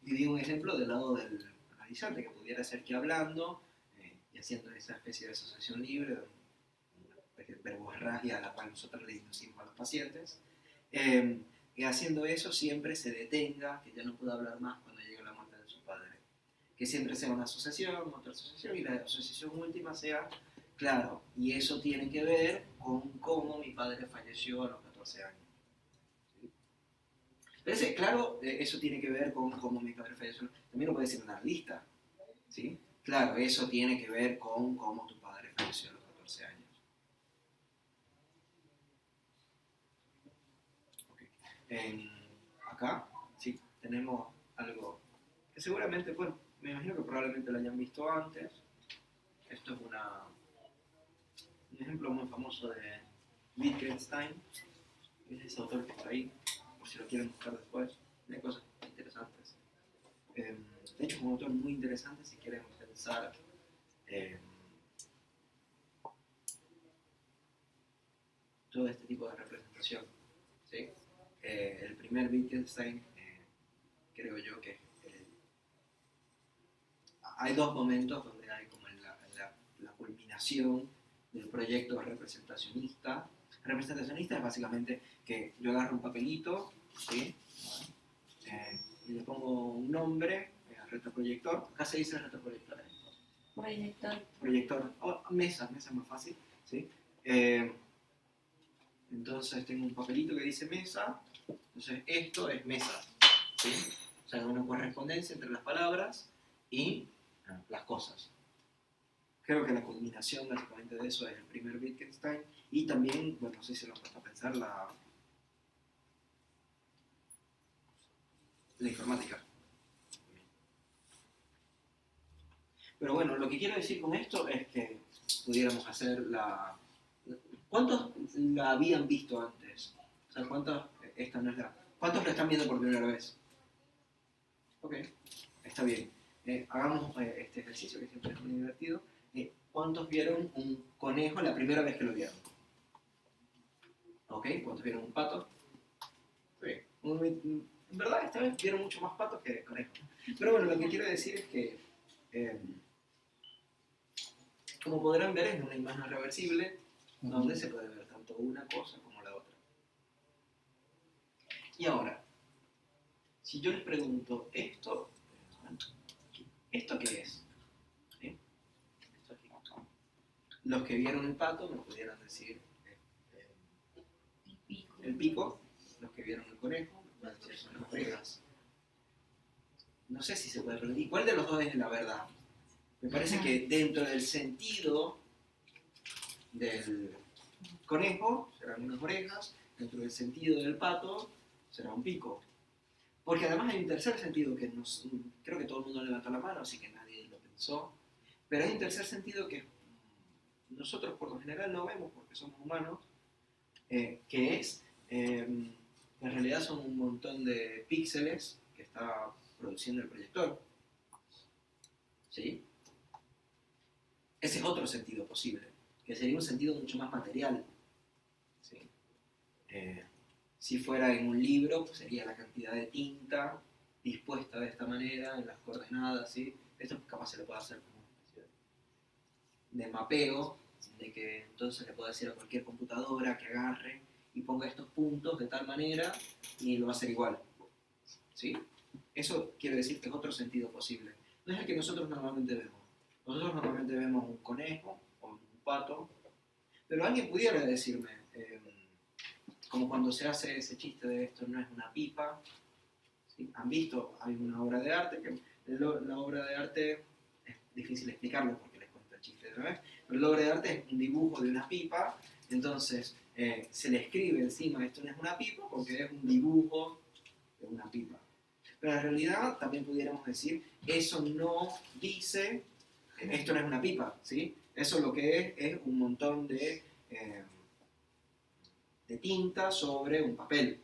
Y di un ejemplo del lado del analizante, que pudiera ser que hablando y haciendo esa especie de asociación libre, una especie de verborragia a la cual nosotros le inducimos a los pacientes, y haciendo eso siempre se detenga, que ya no pueda hablar más cuando llegue la muerte de su padre. Que siempre sea una asociación, otra asociación, y la asociación última sea, claro, y eso tiene que ver con cómo mi padre falleció a los 14 años. ¿Sí? Pero ese, claro, eso tiene que ver con cómo mi padre falleció. También lo puede decir una lista. ¿Sí? Claro, eso tiene que ver con cómo tu padre falleció a los 14 años. Okay. Acá, sí, tenemos algo que seguramente, bueno, me imagino que probablemente lo hayan visto antes. Esto es un ejemplo muy famoso de Wittgenstein. Es ese autor que está ahí, por si lo quieren buscar después. Hay cosas interesantes. De hecho, es un autor muy interesante si quieren pensar todo este tipo de representación. ¿Sí? El primer Wittgenstein, creo yo que hay dos momentos donde hay como la culminación del proyecto representacionista. Representacionista es básicamente que yo agarro un papelito, ¿sí? Y le pongo un nombre, retroproyector. Acá se dice retroproyector. Proyector. Mesa es más fácil, ¿sí? Entonces tengo un papelito que dice mesa. Entonces esto es mesa, ¿sí? O sea, una correspondencia entre las palabras y las cosas. Creo que la culminación básicamente de eso es el primer Wittgenstein, y también, bueno, no sé si lo han puesto a pensar, la informática. Pero bueno, lo que quiero decir con esto es que pudiéramos hacer la... ¿Cuántos la habían visto antes? O sea, ¿cuántos lo están viendo por primera vez? Ok, está bien. Hagamos este ejercicio que siempre es muy divertido. ¿Cuántos vieron un conejo la primera vez que lo vieron? ¿Ok? ¿Cuántos vieron un pato? Sí. En verdad, esta vez vieron mucho más patos que conejos. Pero bueno, lo que quiero decir es que, como podrán ver, es una imagen reversible donde se puede ver tanto una cosa como la otra. Y ahora, si yo les pregunto, ¿esto qué es? ¿Sí? Esto aquí. Los que vieron el pato me pudieran decir el pico. Los que vieron el conejo me pueden decir son las orejas. No sé si se puede preguntar, ¿y cuál de los dos es la verdad? Me parece que dentro del sentido del conejo serán unas orejas, dentro del sentido del pato será un pico. Porque además hay un tercer sentido que creo que todo el mundo levantó la mano, así que nadie lo pensó. Pero hay un tercer sentido que nosotros por lo general no vemos porque somos humanos, que es, en realidad son un montón de píxeles que está produciendo el proyector. ¿Sí? Ese es otro sentido posible, que sería un sentido mucho más material. ¿Sí? Si fuera en un libro, pues sería la cantidad de tinta dispuesta de esta manera, en las coordenadas, ¿sí? Esto capaz se le puede hacer como una especie de mapeo, de que entonces le puedo decir a cualquier computadora que agarre y ponga estos puntos de tal manera y lo va a hacer igual. ¿Sí? Eso quiere decir que es otro sentido posible. No es el que nosotros normalmente vemos. Nosotros normalmente vemos un conejo o un pato, pero alguien pudiera decirme, como cuando se hace ese chiste de esto no es una pipa, ¿sí? Han visto, hay una obra de arte, que la obra de arte es difícil explicarlo porque les cuento el chiste de una vez, pero la obra de arte es un dibujo de una pipa, entonces se le escribe encima esto no es una pipa porque es un dibujo de una pipa. Pero en realidad también pudiéramos decir, eso no dice, esto no es una pipa, ¿sí? Eso lo que es un montón de tinta sobre un papel.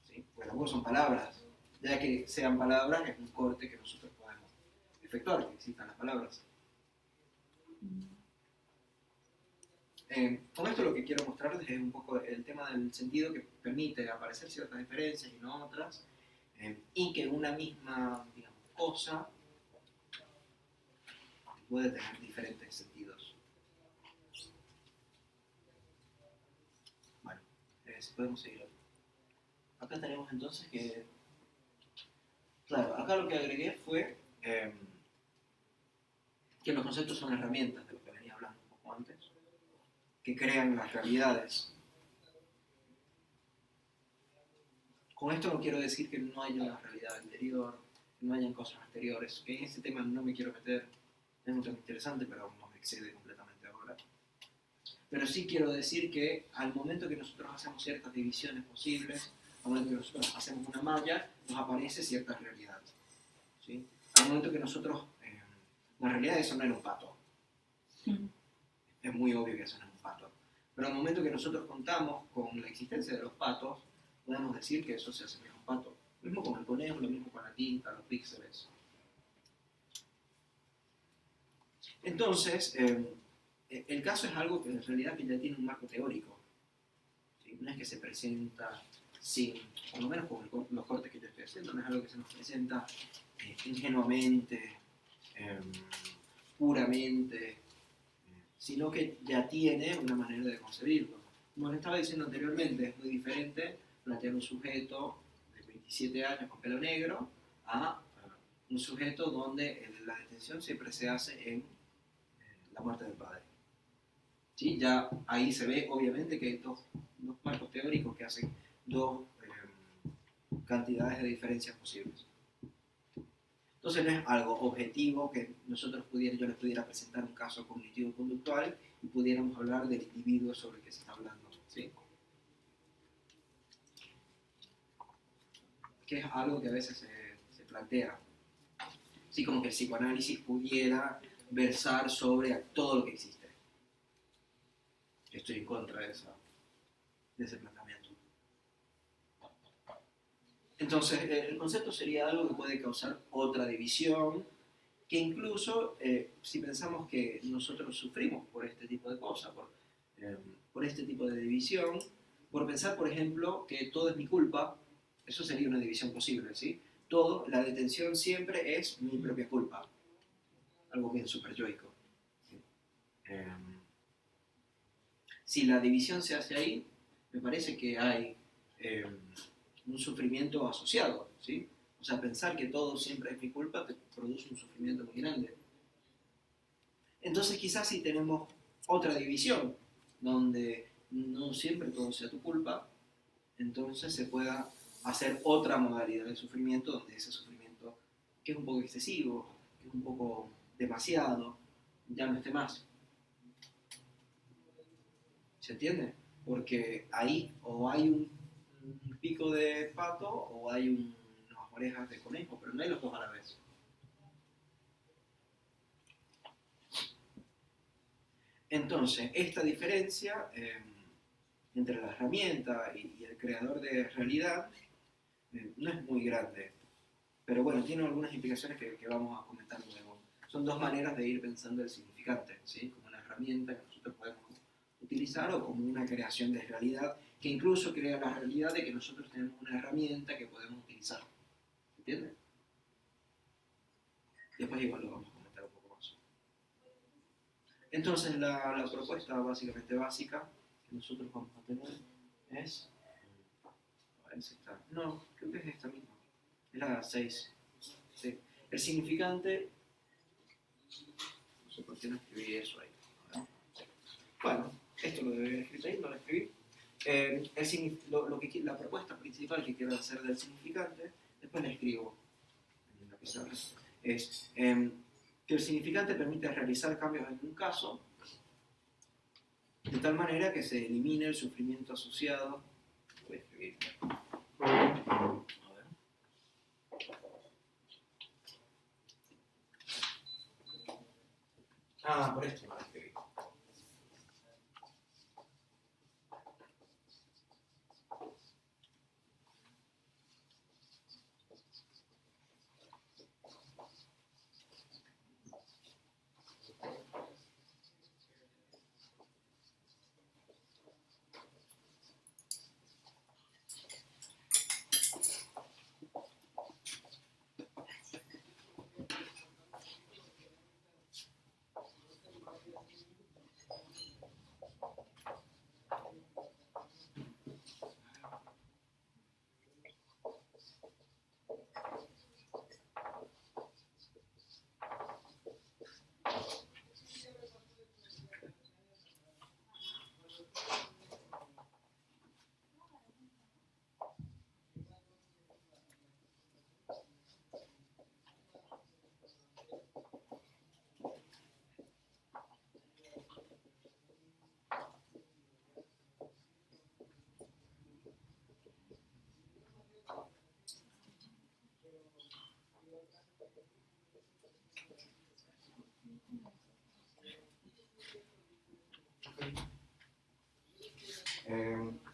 ¿Sí? Pues tampoco son palabras. Ya que sean palabras, es un corte que nosotros podemos efectuar, que existan las palabras. Con esto lo que quiero mostrarles es un poco el tema del sentido que permite aparecer ciertas diferencias y no otras. y que una misma, digamos, cosa puede tener diferentes sentidos. Bueno, podemos seguir. Acá tenemos entonces que, claro, acá lo que agregué fue que los conceptos son herramientas, de lo que venía hablando un poco antes, que crean las realidades. Con esto no quiero decir que no haya una realidad anterior, que no hayan cosas anteriores, que en este tema no me quiero meter, es un tema interesante, pero nos excede completamente ahora. Pero sí quiero decir que al momento que nosotros hacemos ciertas divisiones posibles, al momento que nosotros hacemos una malla, nos aparece cierta realidad. ¿Sí? Al momento que nosotros, la realidad eso no era un pato. Es muy obvio que eso no es un pato. Pero al momento que nosotros contamos con la existencia de los patos, podemos decir que eso se asemeja a un pato. Lo mismo con el conejo, lo mismo con la tinta, los píxeles. Entonces, el caso es algo que en realidad que ya tiene un marco teórico. ¿Sí? No es que se presenta sin, por lo menos con los cortes que yo estoy haciendo, no es algo que se nos presenta ingenuamente, puramente, sino que ya tiene una manera de concebirlo. Como les estaba diciendo anteriormente, es muy diferente plantear un sujeto de 27 años con pelo negro a un sujeto donde la detención siempre se hace en la muerte del padre. ¿Sí? Ya ahí se ve obviamente que hay dos marcos teóricos que hacen dos cantidades de diferencias posibles. Entonces no es algo objetivo que yo les pudiera presentar un caso cognitivo-conductual y pudiéramos hablar del individuo sobre el que se está hablando. ¿Sí? Que es algo que a veces se plantea. Así como que el psicoanálisis pudiera versar sobre todo lo que existe. Estoy en contra de ese planteamiento. Entonces, el concepto sería algo que puede causar otra división, que incluso, si pensamos que nosotros sufrimos por este tipo de cosas, por este tipo de división, por pensar, por ejemplo, que todo es mi culpa, eso sería una división posible, ¿sí? Todo, la detención siempre es mi propia culpa. Algo bien superyoico. Si la división se hace ahí, me parece que hay un sufrimiento asociado, ¿sí? O sea, pensar que todo siempre es mi culpa te produce un sufrimiento muy grande. Entonces quizás si tenemos otra división, donde no siempre todo sea tu culpa, entonces se pueda hacer otra modalidad de sufrimiento, donde ese sufrimiento, que es un poco excesivo, que es un poco demasiado, ya no esté más. ¿Se entiende? Porque ahí o hay un pico de pato o hay unas orejas de conejo, pero no hay los dos a la vez. Entonces, esta diferencia entre la herramienta y el creador de realidad no es muy grande, pero bueno, tiene algunas implicaciones que vamos a comentar luego. Son dos maneras de ir pensando el significante, ¿sí? Como una herramienta que nosotros podemos utilizar o como una creación de realidad que incluso crea la realidad de que nosotros tenemos una herramienta que podemos utilizar. ¿Entiendes? Después igual lo vamos a comentar un poco más. Entonces la propuesta básicamente básica que nosotros vamos a tener es... A ver si está... No, creo que es esta misma. Es la 6. Sí. El significante... No sé por qué no escribí eso ahí. Bueno, esto lo debe haber escrito ahí, no lo escribí. La propuesta principal que quiero hacer del significante, después la escribo en la pizarra, es que el significante permite realizar cambios en un caso de tal manera que se elimine el sufrimiento asociado. Voy a escribir. A ver. Por esto no lo escribí.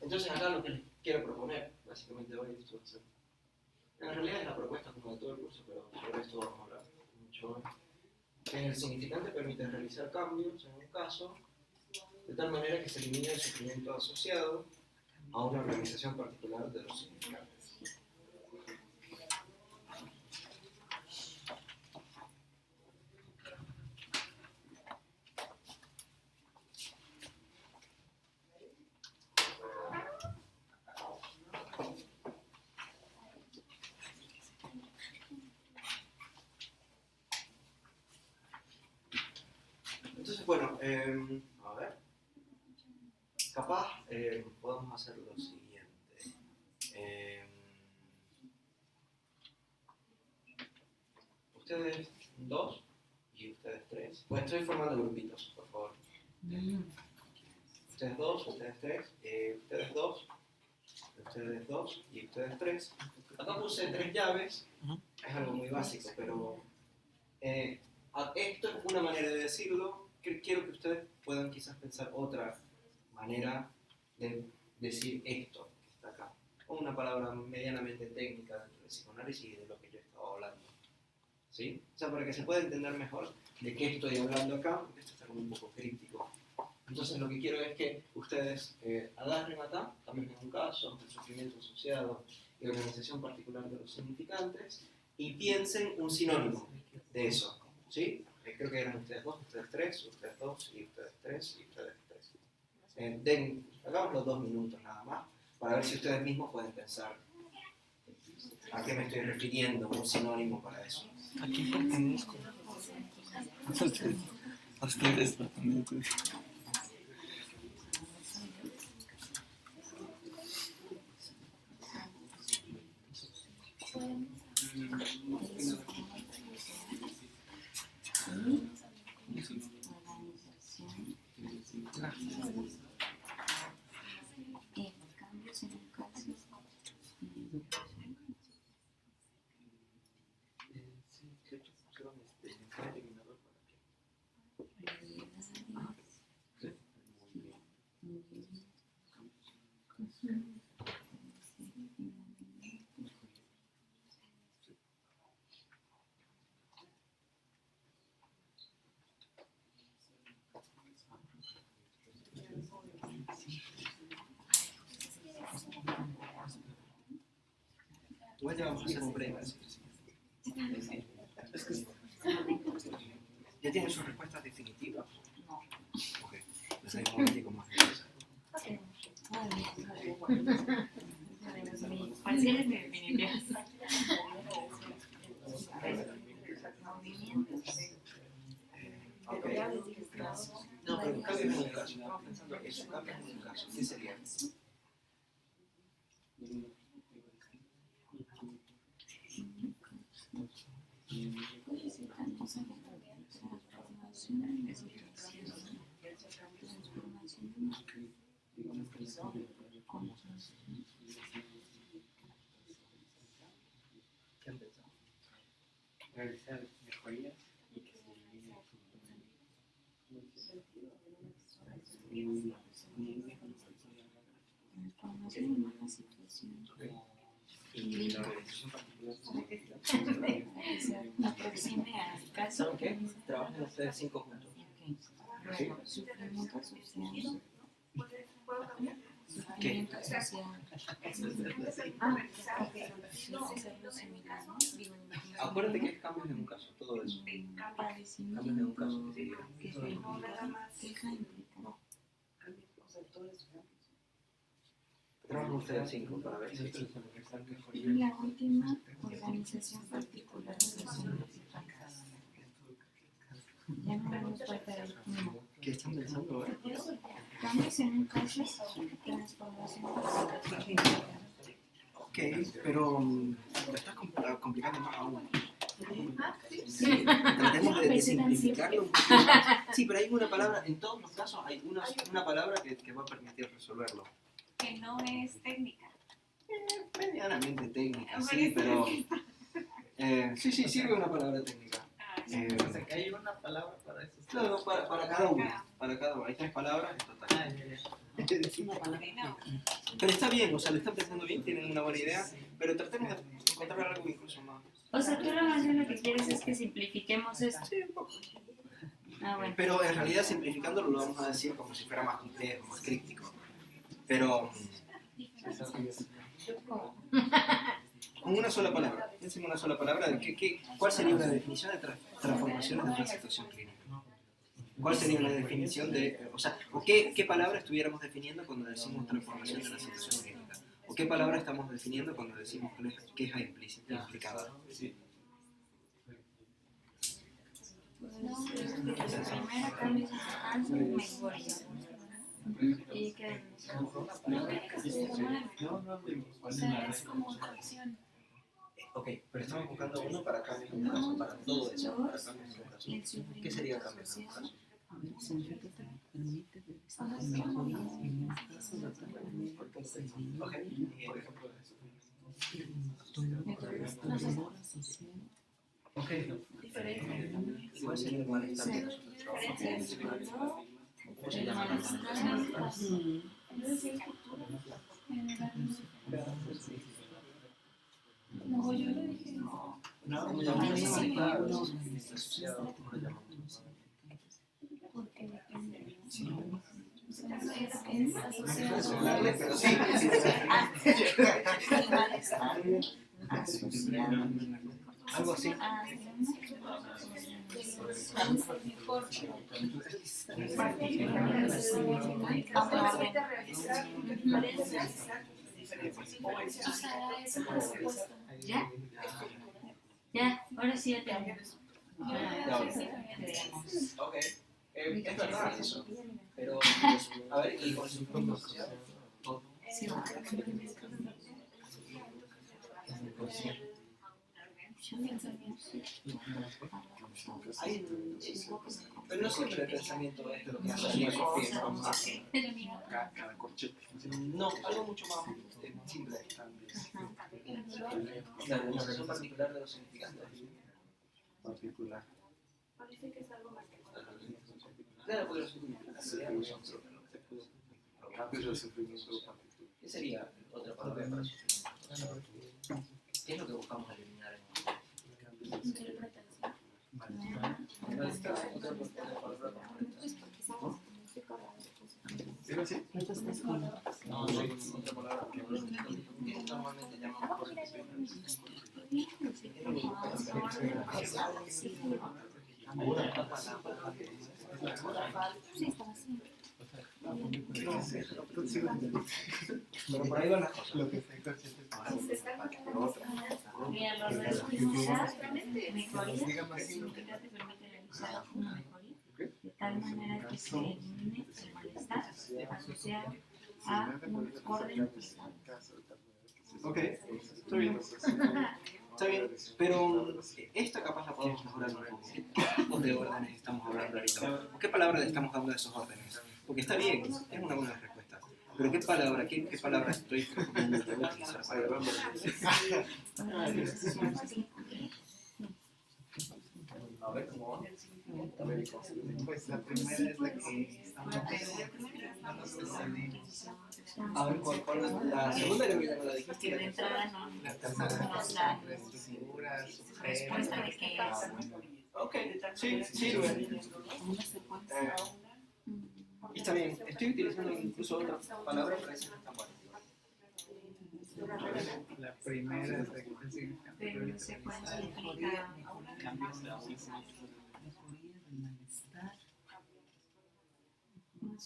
Entonces acá lo que les quiero proponer, básicamente hoy, esto va a ser, en realidad es la propuesta como de todo el curso, pero sobre esto vamos a hablar mucho hoy. El significante permite realizar cambios, en un caso, de tal manera que se elimine el sufrimiento asociado a una organización particular de los significantes. Entonces, bueno, a ver, capaz podemos hacer lo siguiente. Ustedes dos y ustedes tres. Bueno, estoy formando grupitos, por favor. Ustedes dos, ustedes tres, ustedes dos y ustedes tres. Acá puse 3 llaves, es algo muy básico, pero esto es una manera de decirlo. Quiero que ustedes puedan quizás pensar otra manera de decir esto que está acá, o una palabra medianamente técnica dentro del psicoanálisis y de lo que yo estaba hablando. ¿Sí? O sea, para que se pueda entender mejor de qué estoy hablando acá, porque esto está como un poco críptico. Entonces lo que quiero es que ustedes agarren acá, también en un caso, el sufrimiento asociado y organización particular de los significantes, y piensen un sinónimo de eso. ¿Sí? Creo que eran ustedes dos, ustedes tres, ustedes dos y ustedes tres y ustedes tres. Hagamos los 2 minutos nada más, para ver si ustedes mismos pueden pensar a qué me estoy refiriendo, un sinónimo para eso. Aquí pertenezco. A ustedes pertenezco. Cambios en el caso. Igual ya vamos a hacer un break. ¿Ya tienen sus respuestas definitivas? No. Ok, entonces hay un momentico más. Mis parciales me definirían. Movimientos. Ok. No, pero cambios en un caso. Estamos pensando que eso, cambios en un caso. ¿Qué sería? ¿Qué han pensado? Realizar mejorías y que se elimine Transformación en una situación. Y la organización particular. Me aproxime al caso. ¿Saben qué? Trabajen ustedes 5 juntos. Luego, sufrimiento asociado. ¿Qué? Sufrimiento asociado. Acuérdate que es cambios en un caso, todo eso. Cambios en un caso, ¿qué sería? Que se queja implica. Trabajen ustedes 5 para ver si Y la última, organización particular de los significantes. Ya no vamos falta el último. ¿Qué están pensando? Cambios en un caso, transformación de situación. Ok, pero lo estás complicando más aún. Sí, tratemos de simplificarlo un poquito más. Sí, pero hay una palabra, en todos los casos hay una palabra que va a permitir resolverlo. Que no es técnica. Medianamente técnica, sí, pero... sí, sirve una palabra técnica. O sea, que hay una palabra para eso. Claro, para cada uno. Para cada uno. Hay 3 palabras en total. Pero está bien, o sea, lo están pensando bien, tienen una buena idea, pero tratemos de encontrar algo incluso más. O sea, tú más bien lo que quieres es que simplifiquemos esto. Sí, un poco. Ah, bueno. Pero en realidad simplificándolo lo vamos a decir como si fuera más complejo, más críptico. Pero con una sola palabra. Piensen en una sola palabra de cuál sería una definición de transformaciones de una situación clínica. ¿Cuál sería una definición de, o qué palabra estuviéramos definiendo cuando decimos transformación de una situación clínica? ¿O qué palabra estamos definiendo cuando decimos queja implícita, implicada? Primero cambio de mejoría. Y que No tiene que ser mal. O sea, es como acción. Ok, pero estamos buscando uno para cambios en un caso, para todo eso, para cambios en un caso. ¿Qué sería cambios en un caso? Ok, por ejemplo, ok, ¿y cuál sería el malestar que nosotros trabajamos? ¿Cómo se llama? No, yo lo dije. ¿Cómo llamamos malestar? Asociado, ¿cómo lo llamamos? Porque depende. Sí. O sea, es asociado. Pero sí, el malestar asociado algo así. a O sea, eso por supuesto. ¿Ya? Ya, ahora sí ya te amo. Ok, es verdad eso, pero a ver, y con su propio asociado. Pero no siempre el pensamiento es lo que hace Cada corchete. no, algo mucho más simple. La demostración particular de los significantes. Particular. Parece que es algo más que Claro, porque los significantes serían los otros. Cambios de sufrimiento particular. ¿Qué sería otra palabra para sufrimiento? ¿Qué es lo que buscamos eliminar en interpretación. ¿Sí, sí? No, soy otra palabra que normalmente llamamos cosas. Pero por ahí van las cosas. Mira, los respuestas mejoría significa que permite realizar una mejoría de tal manera que se elimine el malestar asociado a un orden. Ok, está bien. Está bien, pero esta capaz la podemos mejorar un poco. ¿Qué tipos de órdenes estamos hablando ahorita? ¿O qué palabra le estamos dando a esos órdenes? Porque está bien, es una buena respuesta. Pero ¿qué palabra estoy proponiendo yo utilizar para a ver cómo va. Pues la primera es la que estamos A ver, ¿cuál es la segunda? Creo que ya me la dijiste. Que de entrada no la tercera nos da figuras, respuesta de qué es. Ok, sí, sirve. Está bien, estoy utilizando incluso otra palabra para decir que está bueno. la primera es la que significa Pero en secuencia implica cambios de asociar una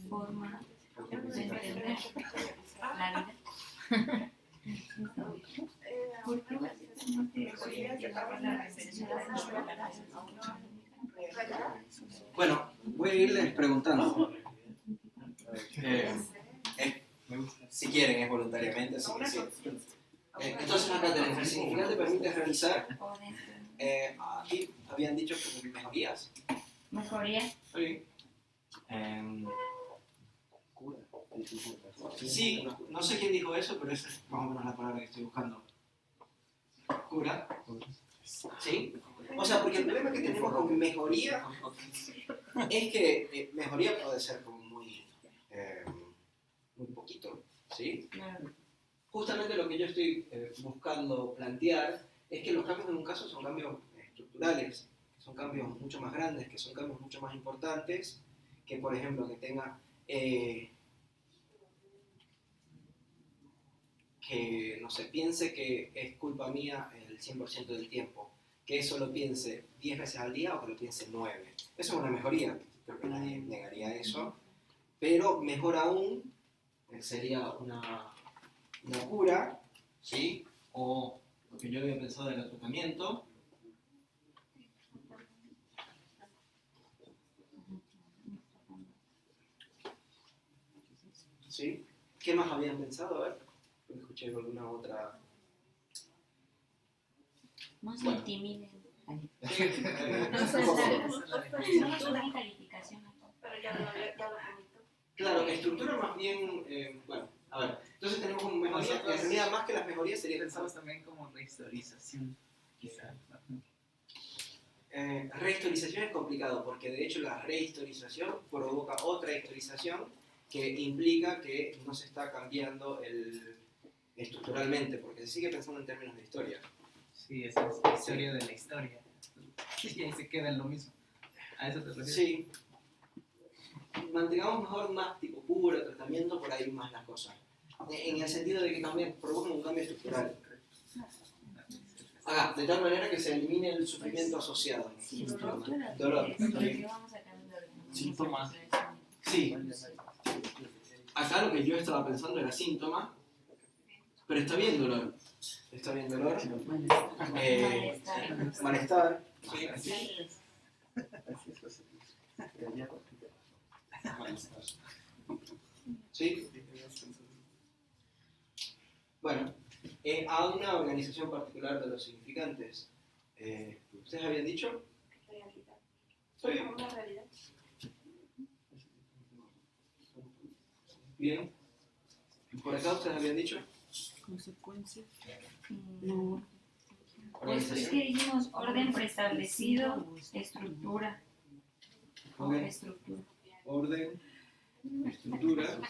forma de entender la vida. Porque básicamente podría llevar a la referencia de Bueno, voy a irles preguntando. Si quieren, es voluntariamente, así que sí. Entonces acá tenemos el significante permite realizar. Aquí habían dicho que mejorías. Mejoría. Está bien. Sí, no sé quién dijo eso, pero esa es más o menos la palabra que estoy buscando. Cura. ¿Sí? O sea, porque el problema que tenemos con mejoría es que mejoría puede ser como muy poquito, ¿sí? Claro. Justamente lo que yo estoy buscando plantear es que los cambios en un caso son cambios estructurales, son cambios mucho más grandes, que son cambios mucho más importantes, que por ejemplo que tenga que, no sé, piense que es culpa mía el 100% del tiempo, que eso lo piense 10 veces al día o que lo piense 9. Eso es una mejoría, creo que nadie negaría eso, pero mejor aún sería una cura, ¿sí? O lo que yo había pensado era tratamiento. ¿Sí? ¿Qué más habían pensado? A ver, escuché alguna otra. No se Bueno. intimiden. No No una calificación acá. Pero ya lo comentó. Claro, estructura más bien, bueno, a ver, entonces tenemos como mejoría, en realidad más que las mejorías sería Pensamos también como rehistorización, quizá. rehistorización es complicado porque de hecho la rehistorización provoca otra historización que implica que no se está cambiando estructuralmente, porque se sigue pensando en términos de historia. Sí, esa es la historia de la historia. Y ahí se queda en lo mismo. ¿A eso te refieres? Sí. Mantengamos mejor más tipo puro tratamiento, por ahí más las cosas. En el sentido de que provocan un cambio estructural. De tal manera que se elimine el sufrimiento asociado. Sí, Dolor. porque vamos sacando Síntomas. Sí. Acá lo que yo estaba pensando era síntoma, pero está bien dolor. Está bien dolor. Malestar. Sí. ¿Sí? Bueno, a una organización particular de los significantes, ¿ustedes habían dicho? Realidad. Está bien. Una realidad. Bien. ¿Por acá ustedes habían dicho? Consecuencias. No. Pues es que dijimos orden preestablecido, estructura. O Ok. estructura. Orden, estructura.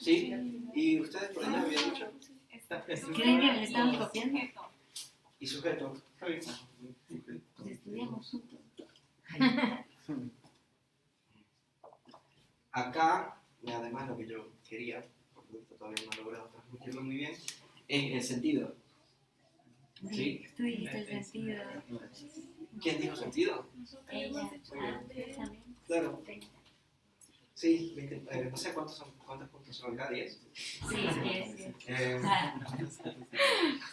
¿Sí? ¿Y ustedes por allá habían dicho? ¿Creen que le estamos copiando? Y sujeto. Está bien. Pues estudiamos juntos. Acá, además lo que yo quería, porque todavía no he logrado transmitirlo muy bien, es el sentido. ¿Sí? Tú dijiste el sentido. ¿Quién dijo sentido? Ella. También. Claro. Sí, no sé cuántos puntos son acá, 10. Sí, es.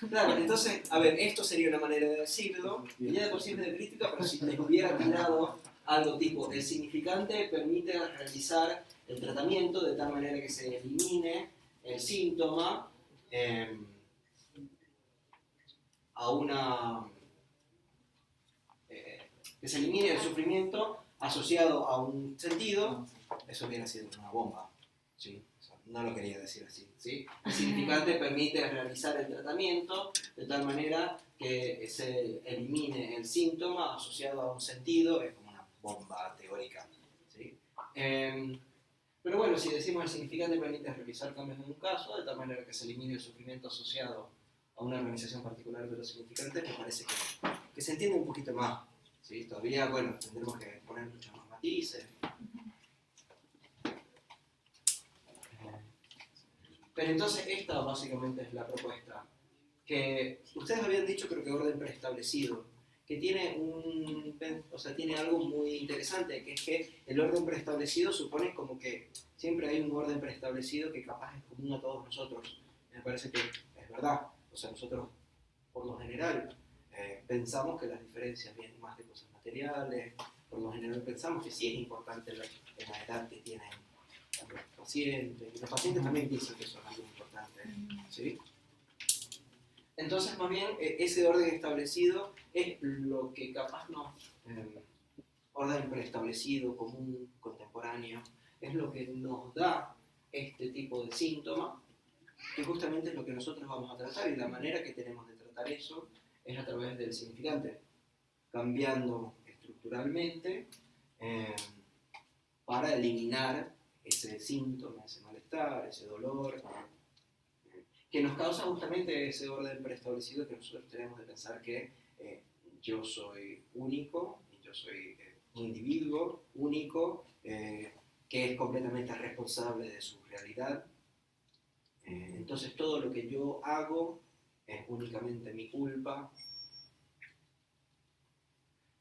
Claro, entonces, a ver, esto sería una manera de decirlo, y ya de por sí es de crítica, pero si les hubiera tirado algo tipo, el significante permite realizar el tratamiento de tal manera que se elimine el síntoma que se elimine el sufrimiento asociado a un sentido. Eso hubiera sido una bomba, ¿sí? O sea, no lo quería decir así, ¿sí? El significante permite realizar el tratamiento de tal manera que se elimine el síntoma asociado a un sentido. Es como una bomba teórica, ¿sí? Pero bueno, si decimos el significante permite realizar cambios en un caso, de tal manera que se elimine el sufrimiento asociado a una organización particular de los significantes, me parece que se entiende un poquito más, ¿sí? Todavía, bueno, tendremos que poner muchos más matices. Pero entonces esta básicamente es la propuesta. Que ustedes habían dicho, creo que orden preestablecido, que tiene tiene algo muy interesante, que es que el orden preestablecido supone como que siempre hay un orden preestablecido que capaz es común a todos nosotros. Me parece que es verdad. O sea, nosotros, por lo general, pensamos que las diferencias vienen más de cosas materiales. Por lo general pensamos que sí es importante la edad que tienen los pacientes. Y los pacientes también dicen que eso es algo importante, ¿sí? Entonces, más bien, ese orden establecido es lo que capaz nos... orden preestablecido, común, contemporáneo, es lo que nos da este tipo de síntoma, que justamente es lo que nosotros vamos a tratar, y la manera que tenemos de tratar eso es a través del significante, cambiando estructuralmente para eliminar ese síntoma, ese malestar, ese dolor, que nos causa justamente ese orden preestablecido que nosotros tenemos de pensar que yo soy único, y yo soy un individuo único, que es completamente responsable de su realidad. Entonces todo lo que yo hago es únicamente mi culpa.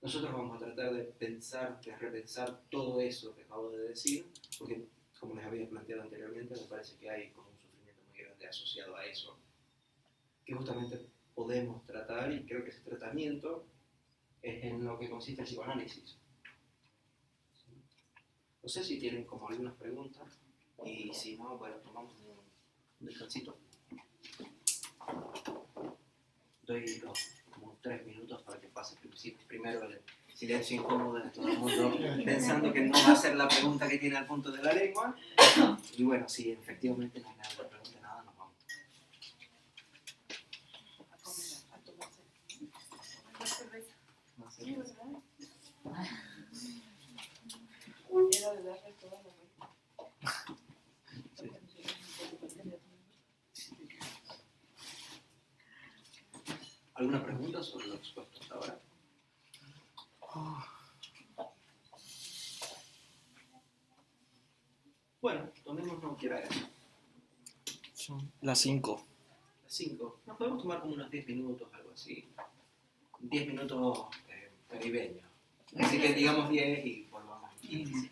Nosotros vamos a tratar de pensar, de repensar todo eso que acabo de decir, porque como les había planteado anteriormente, me parece que hay como un sufrimiento muy grande asociado a eso, que justamente podemos tratar, y creo que ese tratamiento es en lo que consiste el psicoanálisis. No sé si tienen como algunas preguntas, y si no, bueno, tomamos un descansito. Doy como 3 minutos para que pase primero el silencio incómodo de todo el mundo, pensando que no va a ser la pregunta que tiene al punto de la lengua. Y bueno, si efectivamente no hay nada que pregunte nada, nos vamos. A tomarse. Más cerveza. Sí, ¿verdad? Era de darle toda la vuelta. ¿Alguna pregunta sobre lo expuesto hasta ahora? Bueno, tomémonos, ¿qué hora es? Son las 5. Las 5. Nos podemos tomar como unos 10 minutos, algo así. 10 minutos caribeños. Así que digamos 10 y volvamos. 15.